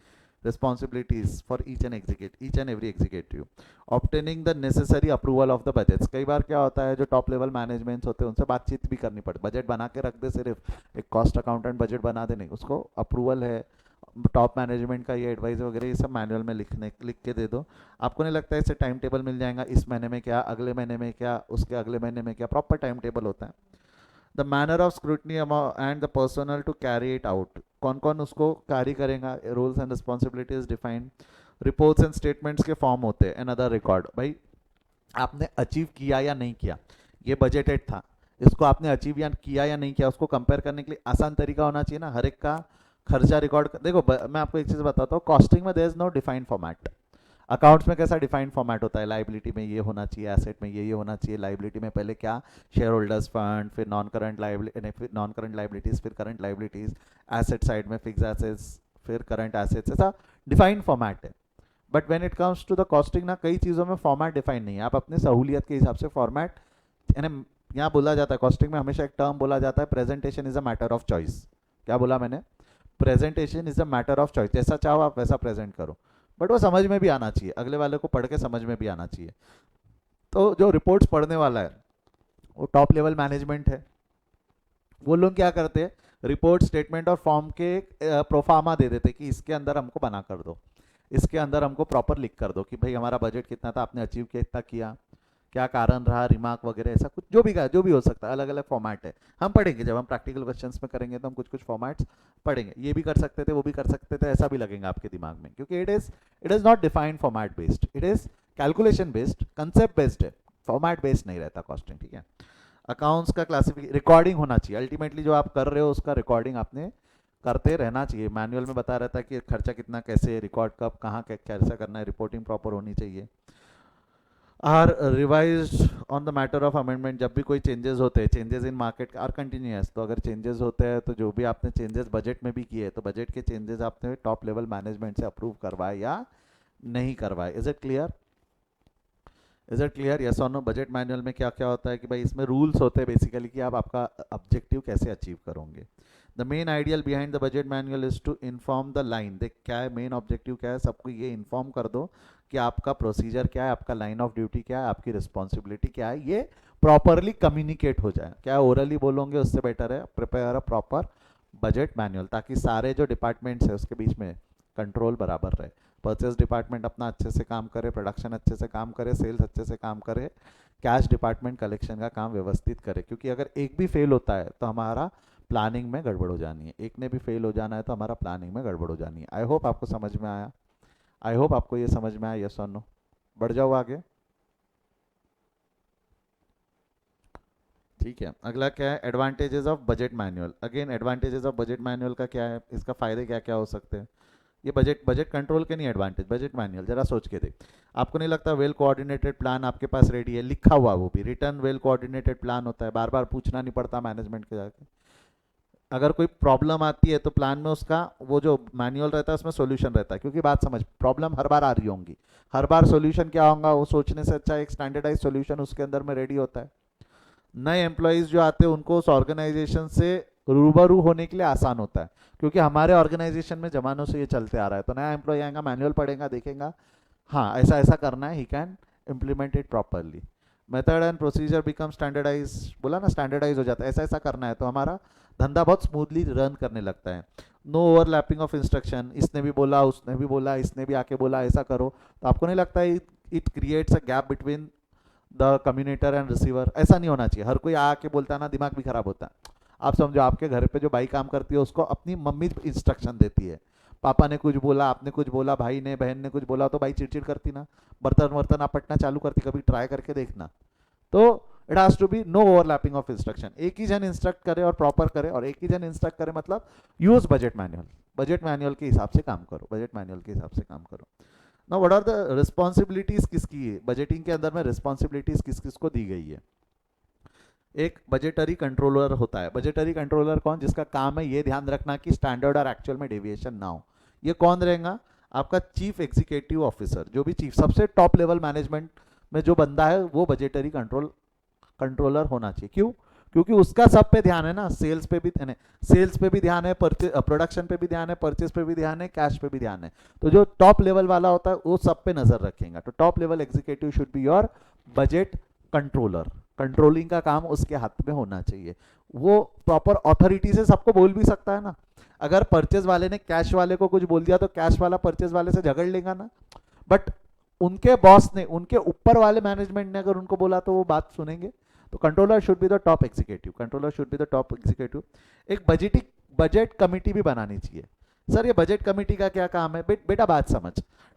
responsibilities for each and every executive, obtaining the necessary approval of the budgets। कई बार क्या होता है, जो टॉप लेवल मैनेजमेंट्स होते हैं उनसे बातचीत भी करनी पड़ती। बजट बना के रख दे, सिर्फ एक कॉस्ट अकाउंटेंट बजट बना दे नहीं, उसको अप्रूवल है टॉप मैनेजमेंट का, ये एडवाइस वगैरह ये सब मैनुअल में लिख के दे दो। आपको नहीं लगता है इससे टाइम टेबल मिल जाएगा, इस महीने में क्या, अगले महीने में क्या, उसके अगले महीने में क्या, प्रॉपर टाइम टेबल होता है। The manner of scrutiny and the personal to carry it out, कौन कौन उसको कैरी करेगा, rules and responsibilities defined. Reports and statements के फॉर्म होते हैं, एंड अदर रिकॉर्ड। भाई आपने अचीव किया या नहीं किया, ये बजटेड था, इसको आपने अचीव या किया या नहीं किया, उसको कंपेयर करने के लिए आसान तरीका होना चाहिए ना। हर एक का खर्चा रिकॉर्ड देखो, मैं आपको एक चीज़ बताता हूँ, कॉस्टिंग में there is no defined format. Accounts में कैसा डिफाइंड फॉर्मेट होता है, लाइबिलिटी में ये होना चाहिए, एसेट में ये होना चाहिए। लाइबिलिटी में पहले क्या, शेयर होल्डर्स फंड, फिर नॉन करंट लाइबिलिटीज, फिर करंट लाइबिलिटीज, एसेट साइड में फिक्स एसेट्स, फिर करंट एसेट्स, ऐसा डिफाइंड फॉर्मेट है। But when it comes to the costing ना, कई चीज़ों में फॉर्मेट डिफाइन नहीं है, आप अपनी सहूलियत के हिसाब से फॉर्मेट, यानी यहाँ बोला जाता है कॉस्टिंग में हमेशा एक टर्म बोला जाता है, presentation is a matter of choice. क्या बोला मैंने? Presentation is a matter of choice, जैसा चाहो आप वैसा प्रेजेंट करो, बट वो समझ में भी आना चाहिए, अगले वाले को पढ़ के समझ में भी आना चाहिए। तो जो रिपोर्ट्स पढ़ने वाला है वो टॉप लेवल मैनेजमेंट है, वो लोग क्या करते हैं, रिपोर्ट, स्टेटमेंट और फॉर्म के प्रोफार्मा दे देते कि इसके अंदर हमको बना कर दो, इसके अंदर हमको प्रॉपर लिख कर दो कि भाई हमारा बजट कितना था, आपने अचीव किया, इतना किया, क्या कारण रहा, रिमार्क वगैरह, ऐसा कुछ जो भी हो सकता है, अलग अलग फॉर्मेट है। हम पढ़ेंगे जब हम प्रैक्टिकल क्वेश्चंस में करेंगे तो हम कुछ कुछ फॉर्मेट्स पढ़ेंगे, ये भी कर सकते थे, वो भी कर सकते थे, ऐसा भी लगेगा आपके दिमाग में, क्योंकि it is not defined format based, it is calculation based, concept based है, फॉर्मेट बेस्ड नहीं रहता कॉस्टिंग, ठीक है। अकाउंट्स का क्लासिफिकेशन, रिकॉर्डिंग होना चाहिए अल्टीमेटली, जो आप कर रहे हो उसका रिकॉर्डिंग आपने करते रहना चाहिए। मैनुअल में बता रहता है कि खर्चा कितना, कैसे रिकॉर्ड, कब कहाँ कैसा करना है, रिपोर्टिंग प्रॉपर होनी चाहिए। Are revised on the matter of amendment, जब भी कोई चेंजेस होते हैं, changes in market are continuous, तो अगर चेंजेस होते हैं तो जो भी आपने चेंजेस बजट में भी किए, तो बजट के चेंजेस आपने टॉप लेवल मैनेजमेंट से अप्रूव करवाए या नहीं करवाए। Is it clear? Is it clear? Yes और नो? बजट मैनुअल में क्या क्या होता है कि भाई इसमें रूल्स होते हैं बेसिकली कि आप आपका ऑब्जेक्टिव कैसे अचीव करोगे। The main ideal behind the budget manual is to inform the line, देख क्या है मेन ऑब्जेक्टिव, क्या है, सबको ये इन्फॉर्म कर दो कि आपका प्रोसीजर क्या है, आपका लाइन ऑफ ड्यूटी क्या है, आपकी रिस्पॉन्सिबिलिटी क्या है, ये प्रॉपरली कम्युनिकेट हो जाए। क्या ओरली बोलोगे उससे बेटर है prepare a proper budget manual, ताकि सारे जो डिपार्टमेंट्स है उसके बीच में कंट्रोल बराबर रहे। परचेस डिपार्टमेंट अपना अच्छे से काम करे, प्रोडक्शन अच्छे से काम करे, सेल्स अच्छे से काम करे, कैश डिपार्टमेंट कलेक्शन का काम व्यवस्थित करे, क्योंकि अगर एक भी फेल होता है तो हमारा प्लानिंग में गड़बड़ हो जानी है, एक ने भी फेल हो जाना है तो हमारा प्लानिंग में गड़बड़ हो जानी है। आई होप आपको समझ में आया, आई होप आपको ये समझ में आया, यस और नो? बढ़ जाओ आगे। ठीक है, अगला क्या है, advantages of budget manual. Again advantages of budget manual का क्या है, इसका फायदे क्या क्या हो सकते हैं? ये बजट बजट कंट्रोल के नहीं एडवांटेज, बजट मैनुअल जरा सोच के देख। आपको नहीं लगता वेल कोऑर्डिनेटेड प्लान आपके पास रेडी है, लिखा हुआ, वो भी रिटर्न वेल कोऑर्डिनेटेड प्लान होता है, बार बार पूछना नहीं पड़ता मैनेजमेंट के जाके। अगर कोई प्रॉब्लम आती है तो प्लान में उसका वो जो मैनुअल रहता है उसमें सॉल्यूशन रहता है, क्योंकि बात समझ, प्रॉब्लम हर बार आ रही होंगी, हर बार सॉल्यूशन क्या होगा वो सोचने से अच्छा एक स्टैंडर्डाइज सॉल्यूशन उसके अंदर में रेडी होता है। नए एम्प्लॉयज़ जो आते हैं उनको उस ऑर्गेनाइजेशन से रूबरू होने के लिए आसान होता है, क्योंकि हमारे ऑर्गेनाइजेशन में जमानों से ये चलते आ रहा है। तो नया एम्प्लॉय आएगा, मैनुअल पढ़ेगा, देखेगा हाँ ऐसा ऐसा करना है, he can implement it properly. Method and procedure become standardise, बोला ना स्टैंडर्डाइज हो जाता है, ऐसा ऐसा करना है, तो हमारा धंधा बहुत स्मूथली रन करने लगता है। नो ओवरलैपिंग ऑफ इंस्ट्रक्शन, इसने भी बोला, उसने भी बोला, इसने भी आके बोला ऐसा करो, तो आपको नहीं लगता है it creates a gap between the communicator and receiver? ऐसा नहीं होना चाहिए, हर कोई आके बोलता है ना, दिमाग भी खराब होता है। आप समझो आपके घर पे जो बाई काम करती है उसको अपनी मम्मी इंस्ट्रक्शन देती है, पापा ने कुछ बोला, आपने कुछ बोला, भाई ने बहन ने कुछ बोला, तो भाई चिड़चिड़ करती ना, बर्तन वर्तन आपटना चालू करती, कभी ट्राई करके देखना। तो it has to be no overlapping of instruction, एक ही जन इंस्ट्रक्ट करे और प्रॉपर करे, और एक ही जन इंस्ट्रक्ट करे मतलब huge budget manual, budget manual के हिसाब से काम करो, बजट मैनुअल के हिसाब से काम करो। Now what are the responsibilities, किसकी है बजटिंग के अंदर में, रिस्पॉन्सिबिलिटीज किस किस को दी गई है? एक बजटरी कंट्रोलर होता है। बजटरी कंट्रोलर कौन? जिसका काम है ये ध्यान रखना कि स्टैंडर्ड और एक्चुअल में डेविएशन ना हो। ये कौन रहेगा? आपका चीफ एग्जीक्यूटिव ऑफिसर, जो भी चीफ सबसे टॉप लेवल मैनेजमेंट में जो बंदा है वो बजटरी कंट्रोलर होना चाहिए। क्यों? क्योंकि उसका सब पे ध्यान है ना, सेल्स पे भी ध्यान है, सेल्स पे भी ध्यान है, प्रोडक्शन पे भी ध्यान है, परचेज पे भी ध्यान है, कैश पे भी ध्यान है। तो जो टॉप लेवल वाला होता है वो सब पे नजर रखेगा। तो top level executive should be your budget controller, controlling का काम उसके हाथ में होना चाहिए। वो प्रॉपर अथॉरिटी से सबको बोल भी सकता है ना। अगर परचेज वाले ने कैश वाले को कुछ बोल दिया तो कैश वाला परचेज वाले से झगड़ लेगा ना, बट उनके बॉस ने, उनके ऊपर वाले मैनेजमेंट ने अगर उनको बोला तो वो बात सुनेंगे। तो controller should be the top executive, controller should be the top executive. एक बजट कमिटी भी बनानी चाहिए। सर ये बजट कमिटी का क्या काम है? बेटा बात समझ,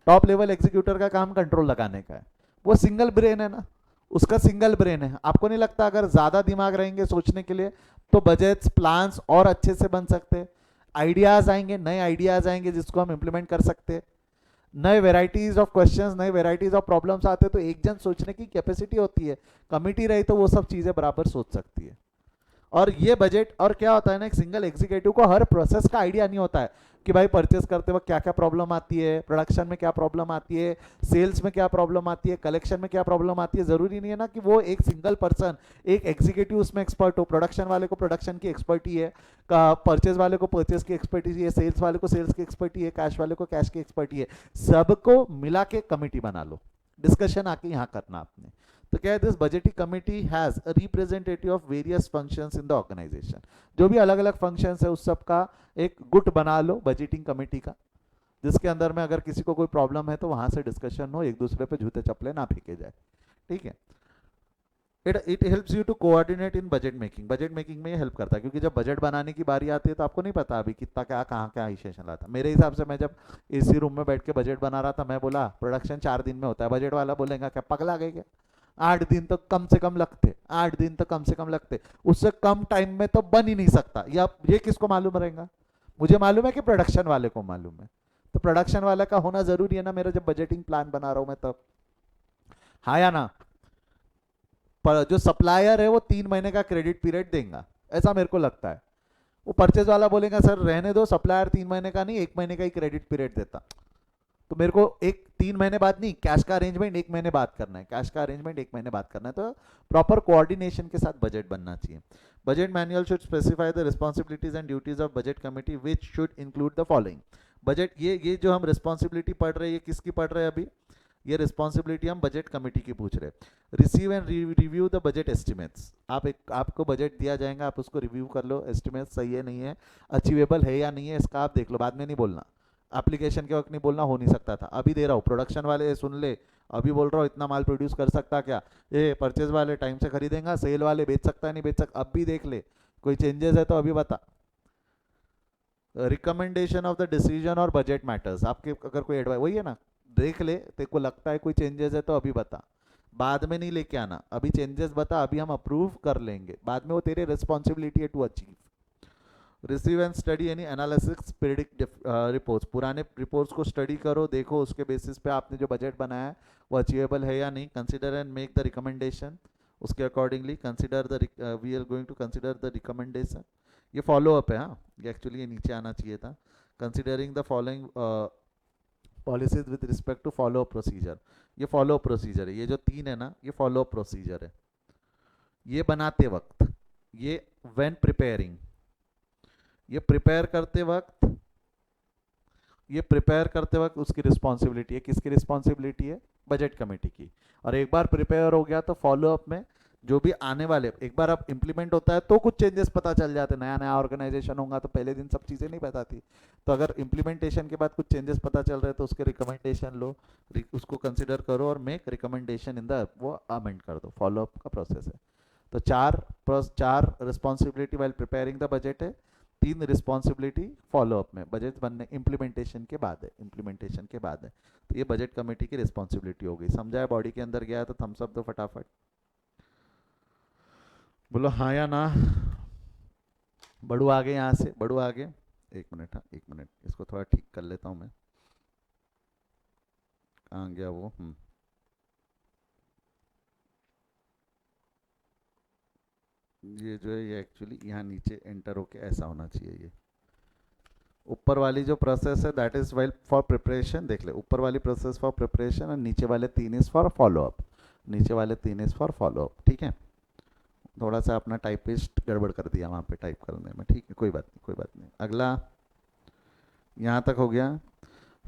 टॉप लेवल एग्जीक्यूटर का काम कंट्रोल लगाने का है, वो सिंगल ब्रेन है ना, उसका सिंगल ब्रेन है। आपको नहीं लगता अगर ज्यादा दिमाग रहेंगे सोचने के लिए तो बजट्स प्लान्स और अच्छे से बन सकते हैं, आइडियाज आएंगे, नए आइडियाज आएंगे जिसको हम इंप्लीमेंट कर सकते हैं, नए वेराइटीज ऑफ क्वेश्चंस, नए वेराइटीज ऑफ प्रॉब्लम्स आते हैं, तो एक जन सोचने की कैपेसिटी होती है, कमिटी रही तो वो सब चीजें बराबर सोच सकती है। और ये बजट, और क्या होता है ना, एक सिंगल एग्जीक्यूटिव को हर प्रोसेस का आइडिया नहीं होता है कि भाई परचेस करते वक्त क्या क्या प्रॉब्लम आती है, प्रोडक्शन में क्या प्रॉब्लम आती है, सेल्स में क्या प्रॉब्लम आती है, कलेक्शन में क्या प्रॉब्लम आती है। जरूरी नहीं है ना कि वो एक सिंगल पर्सन, एक एग्जीक्यूटिव उसमें एक्सपर्ट हो। प्रोडक्शन वाले को प्रोडक्शन की एक्सपर्टी है, परचेज वाले को परचेज की एक्सपर्टी है, सेल्स वाले को सेल्स की एक्सपर्टी है, कैश वाले को कैश की एक्सपर्टी है। सबको मिला के कमिटी बना लो, डिस्कशन आके यहाँ करना आपने। तो क्या है, this budgeting committee has a representative of various functions in the organisation. जो भी अलग अलग फंक्शंस है उस सब का एक गुट बना लो बजटिंग कमेटी का, जिसके अंदर में अगर किसी को कोई प्रॉब्लम है तो वहां से डिस्कशन हो, एक दूसरे पे जूते चप्पले ना फेंके जाए। ठीक है, it helps you to coordinate in budget making. Budget making में ये हेल्प करता है, क्योंकि जब बजट बनाने की बारी आती है तो आपको नहीं पता अभी कितना क्या कहाँ क्या इशू चला था। मेरे हिसाब से मैं जब एसी रूम में बैठ के बजट बना रहा था, मैं बोला प्रोडक्शन 4 दिन में होता है, बजट वाला बोलेगा क्या पगला गए क्या, 8 दिन तो कम से कम लगते, 8 दिन तो कम से कम लगते, उससे कम टाइम में तो बन ही नहीं सकता। या ये किसको मालूम रहेगा? मुझे मालूम है कि प्रोडक्शन वाले को मालूम है। तो प्रोडक्शन वाले का होना जरूरी है ना मेरा जब बजटिंग प्लान बना रहा हूं मैं तब। हाँ या ना? पर जो सप्लायर है वो 3 महीने का क्रेडिट पीरियड देगा, ऐसा मेरे को लगता है। वो परचेज वाला बोलेगा सर रहने दो, सप्लायर 3 महीने का नहीं 1 महीने का ही क्रेडिट पीरियड देता। तो मेरे को एक 3 महीने बाद नहीं, कैश का अरेंजमेंट 1 महीने बाद करना है, कैश का अरेंजमेंट 1 महीने बाद करना है। तो प्रॉपर कोऑर्डिनेशन के साथ बजट बनना चाहिए। Budget manual should specify the responsibilities and duties of budget committee which should include the following. Budget ये जो हम रिस्पॉन्सिबिलिटी पढ़ रहे हैं, ये किसकी पढ़ रहे हैं अभी? ये रिस्पॉन्सिबिलिटी हम बजट कमेटी की पूछ रहे हैं। Receive and review the budget estimates. आपको बजट दिया जाएगा, आप उसको रिव्यू कर लो, एस्टिमेट सही है नहीं है, अचीवेबल है या नहीं है, इसका आप देख लो, बाद में नहीं बोलना। एप्लीकेशन के वक्त नहीं बोलना, हो नहीं सकता था, अभी दे रहा हूँ। प्रोडक्शन वाले सुन ले, अभी बोल रहा हूँ इतना माल प्रोड्यूस कर सकता क्या? ये परचेज वाले टाइम से खरीदेंगे, सेल वाले बेच सकता है नहीं बेच सकता, अब भी देख ले, कोई चेंजेस है तो अभी बता। रिकमेंडेशन ऑफ द डिसीजन और बजट मैटर्स, आपके अगर कोई एडवाइस, वही है ना, देख ले, तेरे को लगता है कोई चेंजेस है तो अभी बता, बाद में नहीं लेके आना। अभी चेंजेस बता, अभी हम अप्रूव कर लेंगे, बाद में वो तेरे रिस्पॉन्सिबिलिटी है to achieve. Receive and study any analysis periodic reports, पुराने रिपोर्ट्स को स्टडी करो, देखो उसके बेसिस पे आपने जो बजट बनाया है वो अचीवेबल है या नहीं। Consider and make the recommendation, उसके accordingly consider the, we are going to consider the recommendation. ये फॉलो अप है, हाँ ये एक्चुअली ये नीचे आना चाहिए था। Considering the following policies with respect to follow up procedure, ये फॉलो अप प्रोसीजर है, ये जो 3 है ना ये फॉलो अप प्रोसीजर है। ये बनाते वक्त, ये व्हेन प्रिपेयरिंग, ये प्रिपेयर करते वक्त, ये प्रिपेयर करते वक्त उसकी रिस्पॉन्सिबिलिटी है, किसकी रिस्पॉन्सिबिलिटी है? बजट कमेटी की। और एक बार प्रिपेयर हो गया तो फॉलो अप में जो भी आने वाले, एक बार अब इंप्लीमेंट होता है तो कुछ चेंजेस पता चल जाते हैं, नया नया ऑर्गेनाइजेशन होगा तो पहले दिन सब चीज़ें नहीं बताती। तो अगर इंप्लीमेंटेशन के बाद कुछ चेंजेस पता चल रहे हैं तो उसके रिकमेंडेशन लो, उसको कंसिडर करो और मेक रिकमेंडेशन इन द, वो अमेंड कर दो, फॉलो अप का प्रोसेस है। तो चार responsibility while preparing the budget है, 3 रिस्पॉन्सिबिलिटी फॉलो अप में, बजट बनने इम्प्लीमेंटेशन के बाद है, इम्प्लीमेंटेशन के बाद है। तो ये बजट कमेटी की रिस्पॉन्सिबिलिटी हो गई। समझा है? बॉडी के अंदर गया है तो थम्स अप दो फटाफट, बोलो हाँ या ना। बढ़ू आगे, यहाँ से बढ़ू आगे। 1 मिनट, हाँ 1 मिनट, इसको थोड़ा ठीक कर लेता हूँ मैं। कहाँ गया वो? ये जो है ये एक्चुअली यहाँ नीचे एंटर होके ऐसा होना चाहिए। ये ऊपर वाली जो प्रोसेस है that is well for preparation, देख ले, ऊपर वाली प्रोसेस फॉर प्रिपरेशन और नीचे वाले 3 इज फॉर फॉलो अप, नीचे वाले 3 इज फॉर फॉलो अप। ठीक है, थोड़ा सा अपना टाइपिस्ट गड़बड़ कर दिया वहाँ पे टाइप करने में, ठीक है, कोई बात नहीं, कोई बात नहीं। अगला यहाँ तक हो गया।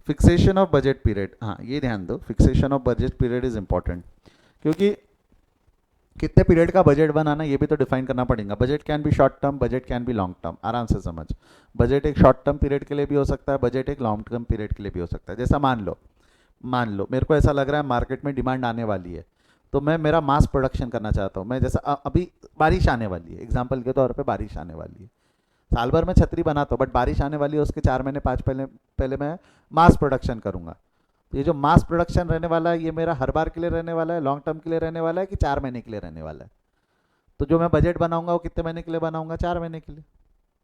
फिक्सेशन ऑफ बजट पीरियड, हाँ ये ध्यान दो, fixation of budget period is important, क्योंकि कितने पीरियड का बजट बनाना ये भी तो डिफाइन करना पड़ेगा। Budget can B short term, budget can B long term, आराम से समझ। बजट एक शॉर्ट टर्म पीरियड के लिए भी हो सकता है, बजट एक लॉन्ग टर्म पीरियड के लिए भी हो सकता है। जैसा मान लो मेरे को ऐसा लग रहा है मार्केट में डिमांड आने वाली है, तो मैं मेरा मास प्रोडक्शन करना चाहता हूँ। मैं जैसा अभी बारिश आने वाली है, एग्जाम्पल के तौर पर बारिश आने वाली है, साल भर में छतरी बनाता हूँ बट बारिश आने वाली है, उसके 4 महीने 5 पहले पहले मैं मास प्रोडक्शन करूँगा। ये जो मास प्रोडक्शन रहने वाला है ये मेरा हर बार के लिए रहने वाला है, लॉन्ग टर्म के लिए रहने वाला है कि 4 महीने के लिए रहने वाला है? तो जो मैं बजट बनाऊंगा वो कितने महीने के लिए बनाऊंगा? 4 महीने के लिए।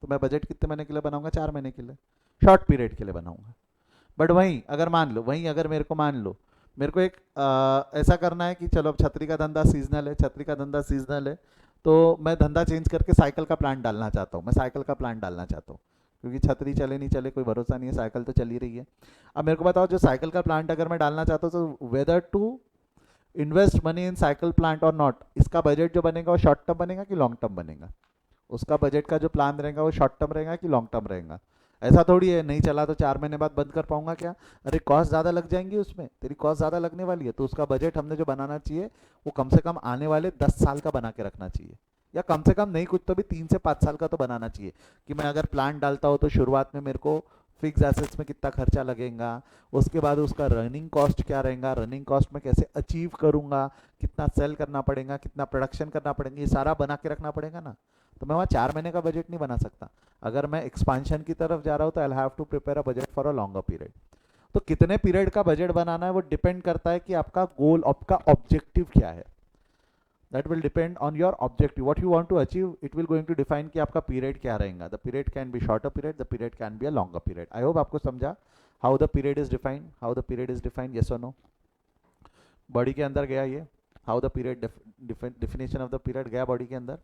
तो मैं बजट कितने महीने के लिए बनाऊंगा? 4 महीने के लिए, शॉर्ट पीरियड के लिए बनाऊंगा। बट वहीं अगर मेरे को मान लो मेरे को एक ऐसा करना है कि चलो अब छतरी का धंधा सीजनल है, छतरी का धंधा सीजनल है, तो मैं धंधा चेंज करके साइकिल का प्लांट डालना चाहता हूँ, मैं साइकिल का प्लांट डालना चाहता हूँ, क्योंकि छतरी चले नहीं चले कोई भरोसा नहीं है, साइकिल तो चल ही रही है। अब मेरे को बताओ जो साइकिल का प्लांट अगर मैं डालना चाहता हूँ तो whether to invest money in cycle plant और नॉट, इसका बजट जो बनेगा वो शॉर्ट टर्म बनेगा कि लॉन्ग टर्म बनेगा? उसका बजट का जो प्लान रहेगा वो शॉर्ट टर्म रहेगा कि लॉन्ग टर्म रहेगा? ऐसा थोड़ी है नहीं चला तो 4 महीने बाद बंद कर पाऊंगा क्या? अरे कॉस्ट ज़्यादा लग जाएंगी, उसमें तेरी कॉस्ट ज़्यादा लगने वाली है, तो उसका बजट हमने जो बनाना चाहिए वो कम से कम आने वाले 10 साल का बना के रखना चाहिए, या कम से कम नहीं कुछ तो भी 3 से 5 साल का तो बनाना चाहिए। कि मैं अगर प्लान डालता हूँ तो शुरुआत में मेरे को फिक्स एसेट्स में कितना खर्चा लगेगा, उसके बाद उसका रनिंग कॉस्ट क्या रहेगा, रनिंग कॉस्ट में कैसे अचीव करूंगा, कितना सेल करना पड़ेगा, कितना प्रोडक्शन करना पड़ेगा, ये सारा बना के रखना पड़ेगा ना। तो मैं वहाँ 4 महीने का बजट नहीं बना सकता। अगर मैं एक्सपांशन की तरफ जा रहा हूँ तो I have to prepare a budget for a longer period. तो कितने पीरियड का बजट बनाना है वो डिपेंड करता है कि आपका गोल, आपका ऑब्जेक्टिव क्या है। That will depend on your objective what you want to achieve. It will going to define कि आपका पीरियड क्या रहेगा. The period can be shorter period, the period can be a longer period. I hope आपको समझा how the period is defined. How the period is defined, yes और no. Body के अंदर गया ये, how the period definition of the period गया body के अंदर.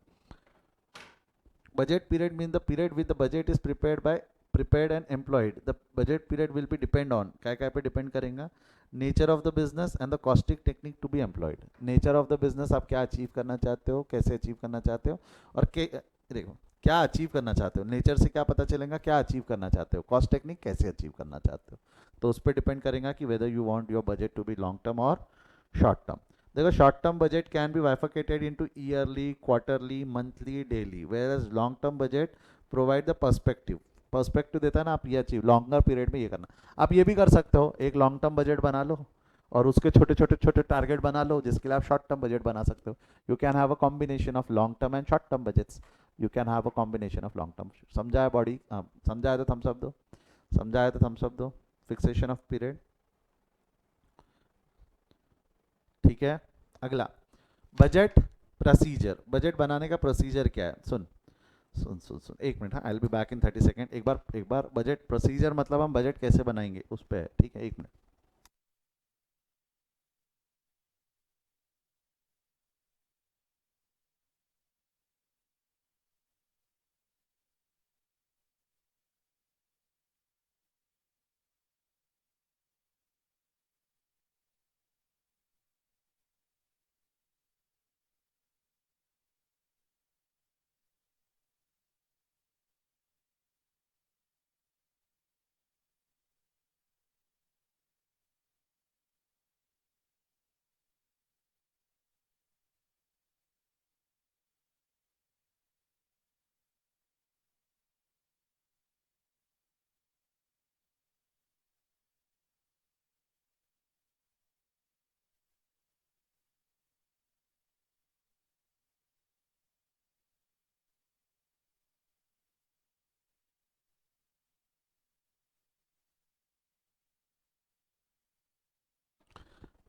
budget period means the period with the budget is prepared and employed. The budget period will be depend on क्या पे डिपेंड करेगा, nature of the business and the costing technique to be employed. Nature of the business, आप क्या achieve करना चाहते हो, कैसे achieve करना चाहते हो, और देखो क्या अचीव करना चाहते हो. नेचर से क्या पता चलेगा क्या अचीव करना चाहते हो, कॉस्ट टेक्निक कैसे अचीव करना चाहते हो. तो उस पर डिपेंड करेगा कि whether you want your budget to be long term और शॉर्ट टर्म. देखो short term budget can be bifurcated into yearly, quarterly, monthly, daily. Whereas long term budget provide the perspective देता है ना, आप ये achieve longer period में ये करना. आप ये भी कर सकते हो, एक लॉन्ग टर्म बजट बना लो और उसके छोटे छोटे छोटे टारगेट बना लो जिसके लिए आप शॉर्ट टर्म बजट बना सकते हो. You can have a combination of long term and short term budgets. You can have a combination of long term. समझाया बॉडी, समझाया तो थम्स अप दो, समझाया तो थम्स अप दो. फिक्सेशन ऑफ पीरियड, ठीक है. अगला बजट प्रोसीजर. बजट बनाने का प्रोसीजर क्या है, सुन सुन सुन सुन एक मिनट. हाँ, I will be back in 30 second. एक बार बजट प्रोसीजर मतलब हम बजट कैसे बनाएंगे उस पर है, ठीक है. एक मिनट.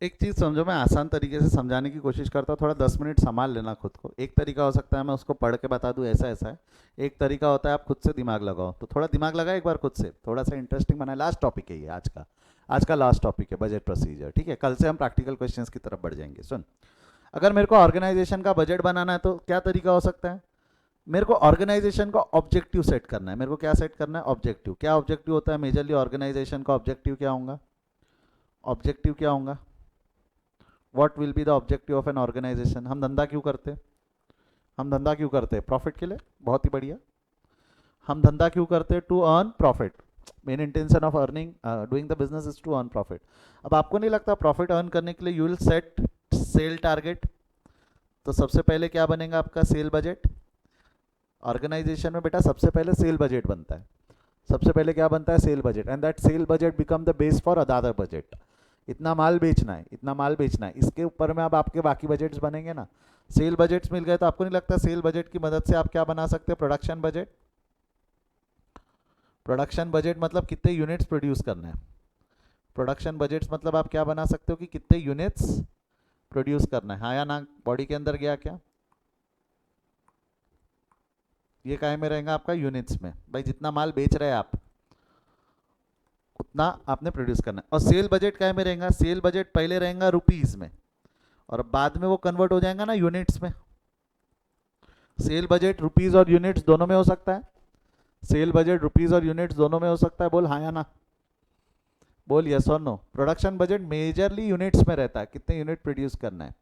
एक चीज़ समझो, मैं आसान तरीके से समझाने की कोशिश करता हूँ. थोड़ा 10 मिनट संभाल लेना खुद को. एक तरीका हो सकता है मैं उसको पढ़ के बता दूँ ऐसा ऐसा है. एक तरीका होता है आप खुद से दिमाग लगाओ. तो थोड़ा दिमाग लगाए एक बार खुद से, थोड़ा सा इंटरेस्टिंग बनाए. लास्ट टॉपिक है ये आज का लास्ट टॉपिक है बजट प्रोसीजर, ठीक है. कल से हम प्रैक्टिकल क्वेश्चंस की तरफ बढ़ जाएंगे. सुन, अगर मेरे को ऑर्गेनाइजेशन का बजट बनाना है तो क्या तरीका हो सकता है. मेरे को ऑर्गेनाइजेशन का ऑब्जेक्टिव सेट करना है. मेरे को क्या सेट करना है, ऑब्जेक्टिव. क्या ऑब्जेक्टिव होता है मेजरली ऑर्गेनाइजेशन का ऑब्जेक्टिव क्या होगा, ऑब्जेक्टिव क्या होगा. What will be the objective of an organisation. हम धंधा क्यों करते हैं, हम धंधा क्यों करते हैं, प्रॉफिट के लिए. बहुत ही बढ़िया. हम धंधा क्यों करते हैं, to earn profit. Main intention of earning doing the business is to earn profit. अब आपको नहीं लगता प्रॉफिट अर्न करने के लिए you will set sale target. तो सबसे पहले क्या बनेगा आपका, सेल बजट. ऑर्गेनाइजेशन में बेटा सबसे पहले सेल बजट बनता है. सबसे पहले क्या बनता है, cell budget. And that cell budget become the base for other budget. इतना माल बेचना है, इतना माल बेचना है, इसके ऊपर में अब आपके बाकी बजट्स बनेंगे ना. सेल बजट्स मिल गए तो आपको नहीं लगता सेल बजट की मदद से आप क्या बना सकते हैं, प्रोडक्शन बजट. प्रोडक्शन बजट मतलब कितने यूनिट्स प्रोड्यूस करना है. प्रोडक्शन बजट्स मतलब आप क्या बना सकते हो कि कितने यूनिट्स प्रोड्यूस करना है. हाँ या ना, बॉडी के अंदर गया क्या, ये काय में रहेगा आपका, यूनिट्स में. भाई जितना माल बेच रहे हैं आप उतना आपने प्रोड्यूस करना है. और सेल बजट काय में रहेगा, सेल बजट पहले रहेगा रुपीज में और बाद में वो कन्वर्ट हो जाएगा ना यूनिट्स में. सेल बजट रुपीज और यूनिट्स दोनों में हो सकता है. सेल बजट रुपीज और यूनिट्स दोनों में हो सकता है. बोल हाँ या ना, बोल यस और no. Production budget majorly units में रहता है, कितने यूनिट प्रोड्यूस करना है.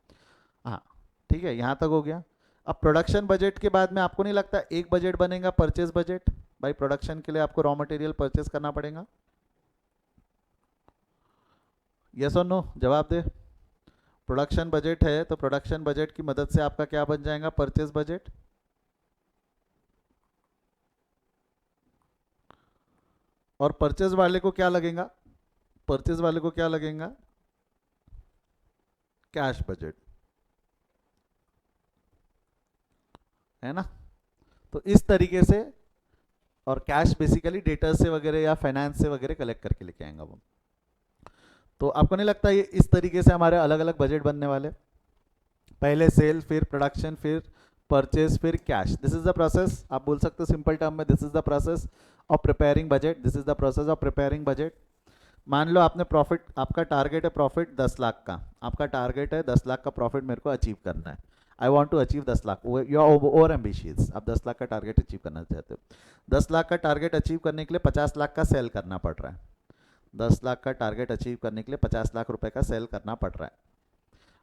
हाँ ठीक है, यहाँ तक हो गया. अब प्रोडक्शन बजट के बाद में आपको नहीं लगता एक बजट बनेगा परचेज बजट. भाई प्रोडक्शन के लिए आपको रॉ मटेरियल परचेज करना पड़ेगा. यस और नो जवाब दे. प्रोडक्शन बजट है तो प्रोडक्शन बजट की मदद से आपका क्या बन जाएगा, परचेज बजट. और परचेज वाले को क्या लगेगा, परचेज वाले को क्या लगेगा, कैश बजट, है ना. तो इस तरीके से, और कैश बेसिकली डेटर से वगैरह या फाइनेंस से वगैरह कलेक्ट करके लेके आएंगे वो. तो आपको नहीं लगता ये इस तरीके से हमारे अलग अलग बजट बनने वाले. पहले सेल, फिर प्रोडक्शन, फिर परचेज, फिर cash. This is the process. आप बोल सकते हो सिंपल टर्म में, this is the process of preparing budget. This is the process of preparing budget. मान लो आपने प्रॉफिट, आपका टारगेट है प्रॉफिट 10 लाख का. आपका टारगेट है 10 लाख का प्रॉफिट मेरे को अचीव करना है. I want to achieve 10 lakh. You are over ambitious. आप 10 लाख का टारगेट अचीव करना चाहते हो. 10 लाख का टारगेट अचीव करने के लिए 50 लाख का सेल करना पड़ रहा है. 10 लाख का टारगेट अचीव करने के लिए 50 लाख रुपए का सेल करना पड़ रहा है.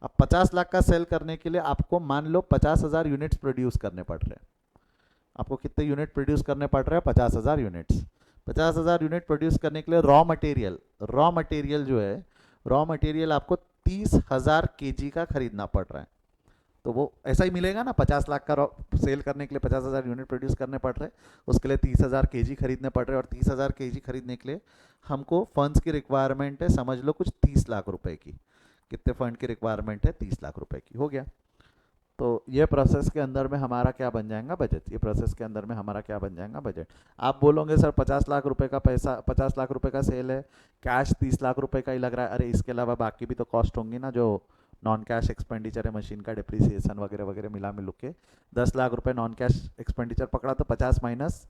अब 50 लाख का सेल करने के लिए आपको मान लो 50,000 यूनिट्स प्रोड्यूस करने पड़ रहे हैं. आपको कितने यूनिट प्रोड्यूस करने पड़ रहे हैं? 50,000 यूनिट्स. 50,000 यूनिट प्रोड्यूस करने के लिए रॉ मटेरियल जो है, रॉ मटेरियल आपको 30,000 केजी का खरीदना पड़ रहा है. तो वो ऐसा ही मिलेगा ना. 50 लाख का सेल करने के लिए 50,000 यूनिट प्रोड्यूस करने पड़ रहे हैं, उसके लिए 30,000 केजी खरीदने पड़ रहे हैं. और 30,000 केजी खरीदने के लिए हमको फंड्स की रिक्वायरमेंट है, समझ लो कुछ 30 लाख रुपए की. कितने फंड की रिक्वायरमेंट है? 30 लाख रुपए की. हो गया. तो ये प्रोसेस के अंदर में हमारा क्या बन जाएगा? बजट. ये प्रोसेस के अंदर में हमारा क्या बन जाएगा? बजट. आप बोलोगे सर 50 लाख रुपए का पैसा, 50 लाख रुपए का सेल है, कैश 30 लाख रुपए का ही लग रहा है. अरे इसके अलावा बाकी भी तो कॉस्ट होंगी ना, जो नॉन कैश एक्सपेंडिचर है, मशीन का डिप्रिसिएशन वगैरह वगैरह मिला मिलू के 10 लाख रुपए नॉन कैश एक्सपेंडिचर पकड़ा तो 50 माइनस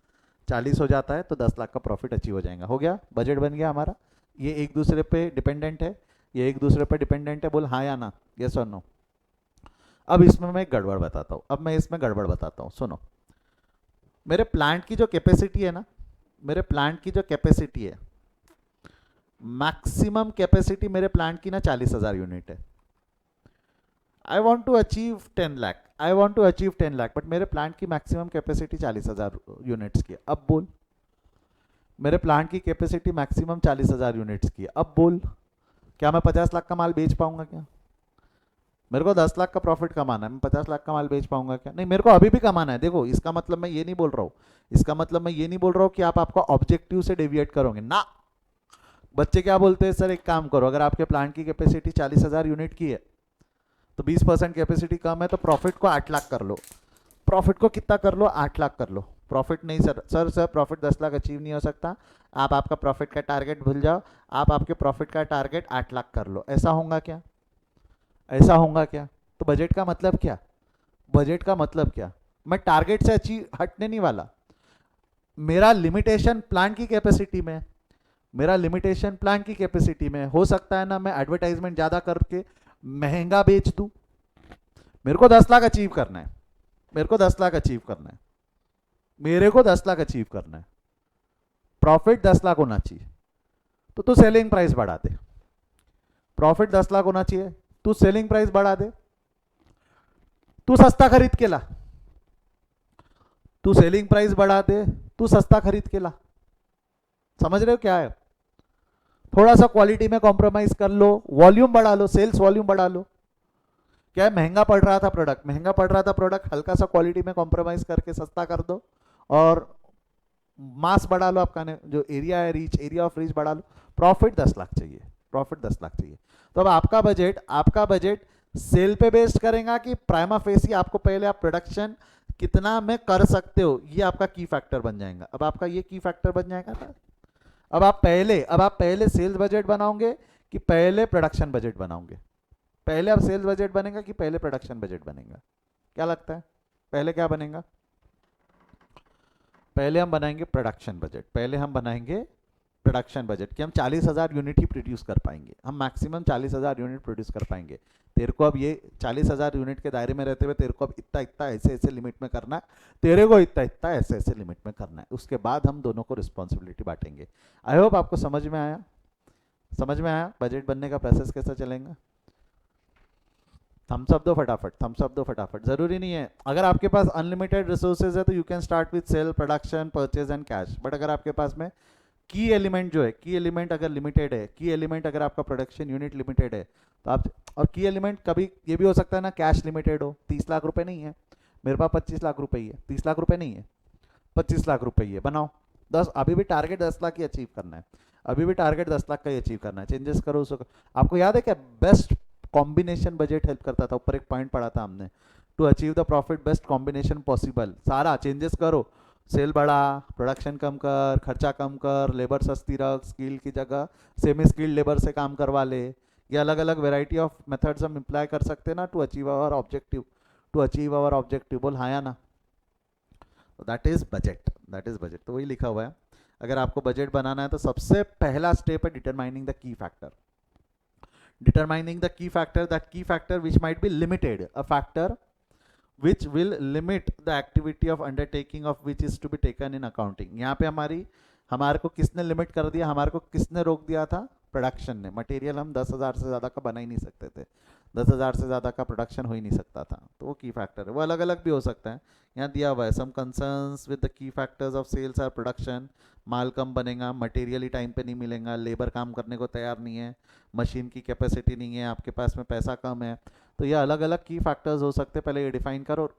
40 हो जाता है, तो 10 लाख का प्रॉफिट अचीव हो जाएगा. हो गया. बजट बन गया हमारा. ये एक दूसरे पे डिपेंडेंट है, ये एक दूसरे पे डिपेंडेंट है. बोल हाँ या ना, यस और नो. अब इसमें मैं गड़बड़ बताता हूँ. सुनो. मेरे प्लांट की जो कैपेसिटी है ना, मेरे प्लांट की जो कैपेसिटी है, मैक्सिमम कैपेसिटी मेरे प्लांट की ना 40,000 यूनिट है. I want to achieve 10 lakh, but मेरे प्लांट की मैक्सिमम कैपेसिटी 40,000 यूनिट्स की है. अब बोल, मेरे प्लांट की कैपेसिटी मैक्सिमम 40,000 यूनिट्स की है. अब बोल, क्या मैं 50 लाख का माल बेच पाऊंगा? क्या मेरे को 10 लाख का प्रॉफिट कमाना है, मैं 50 लाख का माल बेच पाऊंगा क्या? नहीं, मेरे को अभी भी कमाना है. देखो, इसका मतलब मैं ये नहीं बोल रहा हूँ, कि आप आपका ऑब्जेक्टिव से डेविएट करोगे ना. बच्चे क्या बोलते हैं? सर एक काम करो, अगर आपके प्लांट की कैपेसिटी 40,000 यूनिट की है तो 20% कैपेसिटी कम है, तो प्रॉफिट को 8 लाख कर लो. प्रॉफिट को कितना कर लो? 8 लाख कर लो. प्रॉफिट नहीं सर प्रॉफिट 10 लाख अचीव नहीं हो सकता. आप आपका प्रॉफिट का टारगेट भूल जाओ, आप आपके प्रॉफिट का टारगेट 8 लाख कर लो. ऐसा होगा क्या? तो बजट का मतलब क्या? मैं टारगेट से अचीव हटने नहीं वाला. मेरा लिमिटेशन प्लांट की कैपेसिटी में हो सकता है ना, मैं एडवर्टाइजमेंट ज्यादा करके महंगा बेच दूं. मेरे को 10 लाख अचीव करना है. प्रॉफिट 10 लाख होना चाहिए, तो तू सेलिंग प्राइस बढ़ा दे. प्रॉफिट 10 लाख होना चाहिए, तू सेलिंग प्राइस बढ़ा दे. तू सस्ता खरीद के ला. तू सेलिंग प्राइस बढ़ा दे, तू सस्ता खरीद के ला. समझ रहे हो क्या है? थोड़ा सा क्वालिटी में कॉम्प्रोमाइज कर लो, वॉल्यूम बढ़ा लो, सेल्स वॉल्यूम बढ़ा लो. क्या है? महंगा पड़ रहा था प्रोडक्ट, हल्का सा क्वालिटी में कॉम्प्रोमाइज करके सस्ता कर दो, और मास बढ़ा लो. आपका जो एरिया है, एरिया ऑफ रीच बढ़ा लो. प्रॉफिट 10 लाख चाहिए. तो अब आपका बजट सेल पे बेस्ड करेगा कि प्राइमा फेसी आपको पहले आप प्रोडक्शन कितना में कर सकते हो, ये आपका की फैक्टर बन जाएगा. अब आपका ये की फैक्टर बन जाएगा ना. अब आप पहले सेल्स बजट बनाओगे कि पहले प्रोडक्शन बजट बनाओगे? पहले आप सेल्स बजट बनेगा कि पहले प्रोडक्शन बजट बनेगा? क्या लगता है, पहले क्या बनेगा? पहले हम बनाएंगे प्रोडक्शन बजट कि हम 40,000 यूनिट ही प्रोड्यूस कर पाएंगे. हम मैक्सिमम 40,000 यूनिट प्रोड्यूस कर पाएंगे. तेरे को अब ये 40,000 यूनिट के दायरे में रहते हुए तेरे को अब इतना ऐसे लिमिट में करना है, तेरे को इतना ऐसे लिमिट में करना है. उसके बाद हम दोनों को रिस्पॉन्सिबिलिटी बांटेंगे. आई होप आपको समझ में आया बजट बनने का प्रोसेस कैसा चलेगा. थम्स अप दो फटाफट. जरूरी नहीं है, अगर आपके पास अनलिमिटेड रिसोर्सेज है तो you can start with sale, production, purchase and cash. But अगर आपके पास में की एलिमेंट अगर लिमिटेड है, अगर आपका प्रोडक्शन यूनिट लिमिटेड है तो आप, और की एलिमेंट कभी ये भी हो सकता है ना, कैश लिमिटेड हो. 30 लाख रुपए नहीं है मेरे पास, 25 लाख रुपए ही है. 30 लाख रुपए नहीं है, 25 लाख रुपए ही है. बनाओ 10. अभी भी टारगेट 10 लाख ही अचीव करना है. चेंजेस करो उसको. आपको याद है क्या बेस्ट कॉम्बिनेशन बजट हेल्प करता था? ऊपर एक पॉइंट पढ़ा था हमने, to achieve the profit best combination possible. सारा चेंजेस करो, सेल बढ़ा, प्रोडक्शन कम कर, खर्चा कम कर, लेबर सस्ती रख, स्किल की जगह सेमी स्किल्ड लेबर से काम करवा ले. ये अलग अलग वेराइटी ऑफ मेथड्स हम इम्प्लाई कर सकते हैं ना टू अचीव आवर ऑब्जेक्टिव, बोल हाँ या ना? दैट इज बजट, तो वही लिखा हुआ है। अगर आपको बजट बनाना है तो सबसे पहला स्टेप है determining the key factor, that key factor which might be limited, a factor which will limit the activity of undertaking of which is to be taken in accounting। यहाँ पे हमारे को किसने लिमिट कर दिया, हमारे को किसने रोक दिया था? प्रोडक्शन ने। मटेरियल हम 10,000 से ज़्यादा का बना ही नहीं सकते थे, 10,000 से ज़्यादा का प्रोडक्शन हो ही नहीं सकता था, तो वो की फैक्टर है। वो अलग अलग भी हो सकता है, यहाँ दिया हुआ है some concerns with the key factors of sales or production, माल कम बनेगा, मटेरियल ही टाइम पे नहीं मिलेगा, लेबर काम करने को तैयार नहीं है, मशीन की कैपेसिटी नहीं है, आपके पास में पैसा कम है, तो ये अलग अलग की फैक्टर्स हो सकते हैं। पहले ये डिफाइन करो,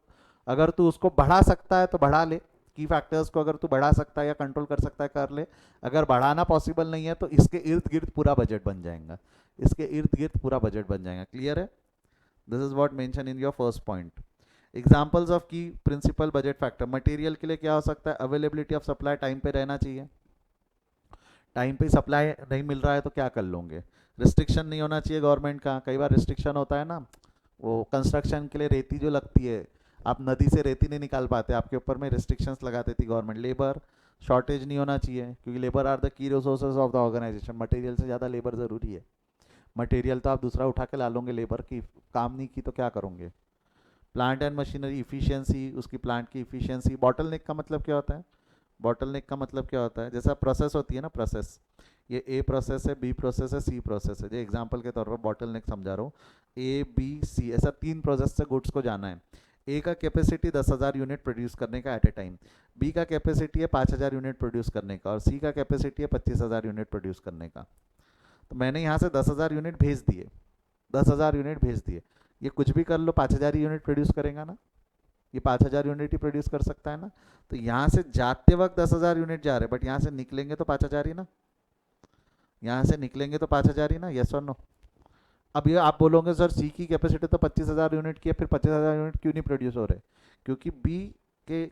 अगर तू उसको बढ़ा सकता है तो बढ़ा ले, की फैक्टर्स को अगर तू बढ़ा सकता है या कंट्रोल कर सकता है कर ले, अगर बढ़ाना पॉसिबल नहीं है तो इसके इर्द गिर्द पूरा बजट बन जाएगा, क्लियर है? This is what mention in your first point. Examples of की प्रिंसिपल बजट फैक्टर, मटेरियल के लिए क्या हो सकता है? अवेलेबिलिटी ऑफ सप्लाई, टाइम पे रहना चाहिए, टाइम पे सप्लाई नहीं मिल रहा है तो क्या कर लोगे? रिस्ट्रिक्शन नहीं होना चाहिए गवर्नमेंट का, कई बार रिस्ट्रिक्शन होता है ना, वो कंस्ट्रक्शन के लिए रेती जो लगती है, आप नदी से रेती नहीं निकाल पाते, आपके ऊपर में रिस्ट्रिक्शंस लगा देती गवर्नमेंट। लेबर शॉर्टेज नहीं होना चाहिए, क्योंकि labour are the key resources of the organisation, material से ज़्यादा लेबर ज़रूरी है, मटेरियल तो आप दूसरा उठा के ला लोगे, लेबर की काम नहीं की तो क्या करोगे? प्लांट एंड मशीनरी इफिशियंसी, उसकी प्लांट की इफिशियंसी। बॉटलनेक का मतलब क्या होता है? जैसा प्रोसेस होती है ना, प्रोसेस, ये ए प्रोसेस है, बी प्रोसेस है, सी प्रोसेस है, जो एग्जांपल के तौर पर बॉटलनेक समझा रहा हूँ, ए बी सी, ऐसा 3 प्रोसेस से गुड्स को जाना है। ए का कैपेसिटी 10,000 यूनिट प्रोड्यूस करने का एट ए टाइम, बी का कैपेसिटी है 5,000 यूनिट प्रोड्यूस करने का, और सी का कैपेसिटी है 25,000 यूनिट प्रोड्यूस करने का। तो मैंने यहाँ से 10,000 यूनिट भेज दिए, ये कुछ भी कर लो 5,000 यूनिट प्रोड्यूस करेगा ना, ये 5,000 यूनिट ही प्रोड्यूस कर सकता है ना। तो यहाँ से जाते वक्त 10,000 यूनिट जा रहे हैं, बट यहाँ से निकलेंगे तो 5,000 ही ना, यस और नो? अब ये आप बोलोगे सर सी की कैपेसिटी तो 25,000 यूनिट की है, फिर 25,000 यूनिट क्यों नहीं प्रोड्यूस हो रहे? क्योंकि बी के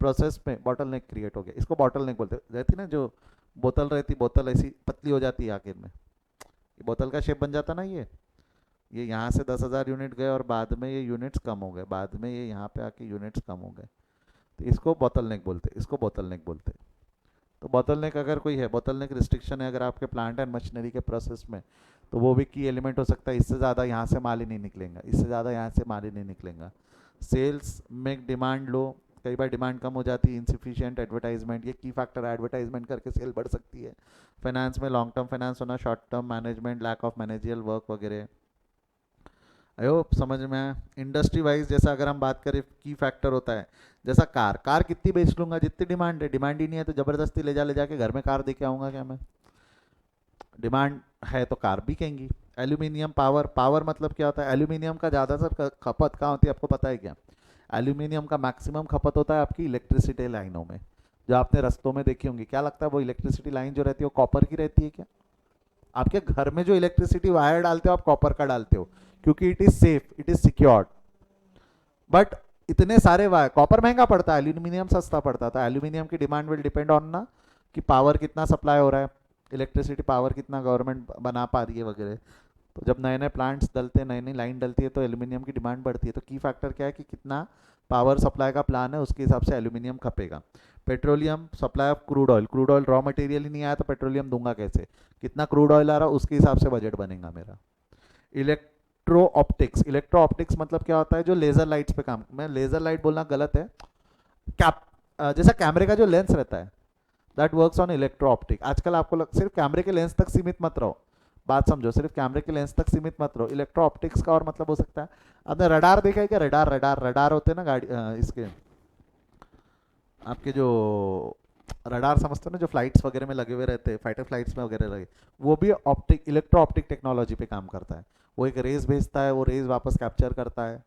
प्रोसेस में बॉटल नेक क्रिएट हो गया, इसको बॉटल नेक बोलते रहती ना, जो बोतल रहती, बोतल ऐसी पतली हो जाती है आखिर में, ये बोतल का शेप बन जाता ना, ये यहाँ से 10,000 यूनिट गए और बाद में ये यूनिट्स कम हो गए, बाद में ये यहाँ पे आके यूनिट्स कम हो गए, तो इसको बोतल नेक बोलते। तो बोतल नेक अगर कोई है, बोतल नेक रिस्ट्रिक्शन है अगर आपके प्लांट एंड मशीनरी के प्रोसेस में, तो वो भी की एलिमेंट हो सकता है, इससे ज़्यादा यहाँ से माल ही नहीं निकलेगा, सेल्स में डिमांड लो, कई बार डिमांड कम हो जाती है, इंसफिशिएंट एडवर्टाइजमेंट, ये की फैक्टर, एडवर्टाइजमेंट करके सेल बढ़ सकती है। फाइनेंस में लॉन्ग टर्म फाइनेंस होना, short term management, lack of managerial work वगैरह। आई होप समझ में आया। इंडस्ट्री वाइज जैसा अगर हम बात करें की फैक्टर होता है, जैसा कार कितनी बेच लूंगा? जितनी डिमांड है, डिमांड ही नहीं है तो ज़बरदस्ती ले जाके घर में कार दे के आऊँगा क्या मैं? डिमांड है तो कार बिकेंगी। एल्यूमिनियम पावर मतलब क्या होता है? एल्यूमिनियम का ज़्यादातर खपत कहाँ होती है आपको पता है क्या? एल्यूमिनियम का मैक्सिमम खपत होता है आपकी इलेक्ट्रिसिटी लाइनों में, जो आपने रस्तों में देखी होंगी। क्या लगता है वो इलेक्ट्रिसिटी लाइन जो रहती है वो कॉपर की रहती है क्या? आपके घर में जो इलेक्ट्रिसिटी वायर डालते हो आप कॉपर का डालते हो, क्योंकि it is safe, it is secured. But इतने सारे वायर, कॉपर महंगा पड़ता है, एल्यूमिनियम सस्ता पड़ता था। एल्यूमिनियम की डिमांड विल डिपेंड ऑन ना कि पावर कितना सप्लाई हो रहा है, इलेक्ट्रिसिटी पावर कितना गवर्नमेंट बना पा रही है वगैरह। तो जब नए नए प्लांट्स डलते हैं, नई नई लाइन डलती है, तो एल्यूमिनियम की डिमांड बढ़ती है। तो की फैक्टर क्या है कि कितना पावर सप्लाई का प्लान है, उसके हिसाब से एल्यूमिनियम खपेगा। Petroleum, supply of crude oil raw material ही नहीं आया तो पेट्रोलियम दूंगा कैसे? कितना क्रूड ऑयल आ रहा है उसके हिसाब से बजट बनेगा मेरा। इलेक्ट्रो ऑप्टिक्स मतलब क्या होता है? जो लेजर लाइट्स पे काम, मैं लेजर लाइट बोलना गलत है, जैसा कैमरे का जो लेंस रहता है, that works on electro optic. आजकल आपको सिर्फ कैमरे के लेंस तक सीमित मत रहो, बात समझो, सिर्फ कैमरे के लेंस तक सीमित मत रहो। इलेक्ट्रो ऑप्टिक्स का और मतलब हो सकता है, आपने रडार देखा है क्या? रडार होते हैं ना गाड़ी, इसके आपके जो रडार समझते हो ना, जो फ्लाइट्स वगैरह में लगे हुए रहते हैं, फाइटर फ्लाइट्स में वगैरह लगे, वो भी इलेक्ट्रो ऑप्टिक टेक्नोलॉजी पे काम करता है। वो एक रेज भेजता है, वो रेज वापस कैप्चर करता है,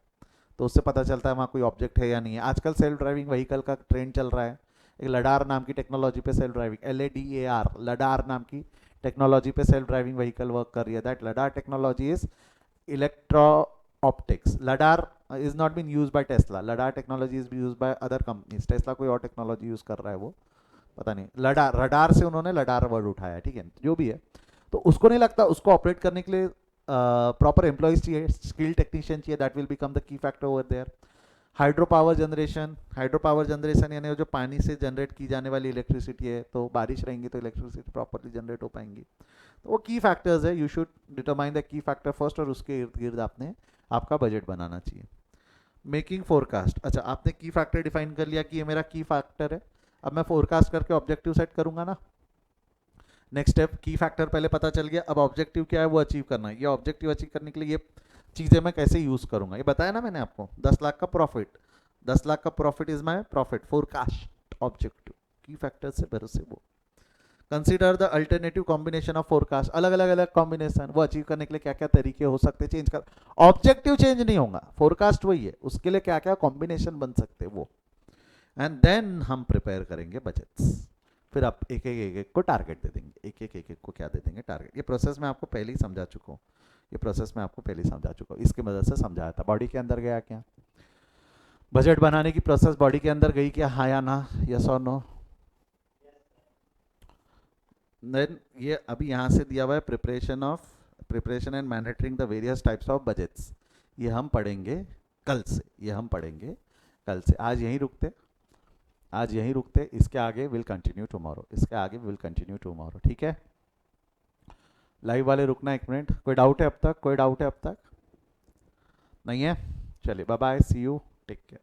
तो उससे पता चलता है वहाँ कोई ऑब्जेक्ट है या नहीं है। आजकल सेल्फ ड्राइविंग व्हीकल का ट्रेंड चल रहा है, एक लडार नाम की टेक्नोलॉजी पे सेल्फ ड्राइविंग, LADAR, लडार नाम की टेक्नोलॉजी पे सेल्फ ड्राइविंग व्हीकल वर्क कर रही है। That lidar technology is electro optics. Lidar is not been use by Tesla, lidar technology is use by other companies. Tesla कोई और technology use कर रहा है, वो पता नहीं। रडार से उन्होंने लडार वर्ड उठाया, ठीक है, जो भी है। तो उसको नहीं लगता उसको ऑपरेट करने के लिए प्रॉपर एम्प्लॉयज चाहिए, स्किल टेक्नीशियन चाहिए, that will become the key factor over there. Hydro power generation यानी वो जो पानी से जनरेट की जाने वाली इलेक्ट्रिसिटी है, तो बारिश रहेंगी तो इलेक्ट्रिसिटी प्रॉपरली जनरेट हो पाएंगी। तो वो की फैक्टर्स है, you should determine the key factor first, और उसके इर्द गिर्द आपने आपका बजट बनाना चाहिए। मेकिंग फोरकास्ट, अच्छा आपने की फैक्टर डिफाइन कर लिया कि ये मेरा की फैक्टर है, अब मैं फोरकास्ट करके ऑब्जेक्टिव सेट करूंगा ना। नेक्स्ट स्टेप, की फैक्टर पहले पता चल गया, अब ऑब्जेक्टिव क्या है वो अचीव करना है। ये ऑब्जेक्टिव अचीव करने के लिए ये चीज़ें मैं कैसे यूज़ करूंगा, ये बताया ना मैंने आपको। 10 लाख का प्रॉफिट, 10 लाख का profit is my profit, forecast objective, की फैक्टर से भरोसे वो। Consider the alternative combination of forecast, अलग अलग कॉम्बिनेशन, वो अचीव करने के लिए क्या क्या तरीके हो सकते हैं, चेंज कर, ऑब्जेक्टिव चेंज नहीं होगा, फोरकास्ट वही है, उसके लिए क्या क्या कॉम्बिनेशन बन सकते हैं वो। एंड देन हम प्रिपेयर करेंगे बजट्स, फिर आप एक को टारगेट दे देंगे, एक को क्या दे देंगे, टारगेट। ये प्रोसेस मैं आपको पहले ही समझा चुका हूँ, ये प्रोसेस मैं आपको पहले ही समझा चुका हूँ, इसकी मदद से समझाया था। बॉडी के अंदर गया क्या, बजट बनाने की प्रोसेस बॉडी के अंदर गई क्या, हाँ या ना, यस और नो। देन ये अभी यहाँ से दिया हुआ है preparation and managing the various types of budgets, ये हम पढ़ेंगे कल से, ये हम पढ़ेंगे कल से। आज यहीं रुकते, आज यहीं रुकते, इसके आगे विल कंटिन्यू टुमारो, इसके आगे विल कंटिन्यू टुमारो, ठीक है। लाइव वाले रुकना 1 मिनट, कोई डाउट है अब तक, कोई डाउट है अब तक, नहीं है, चलिए bye bye, see you, take care.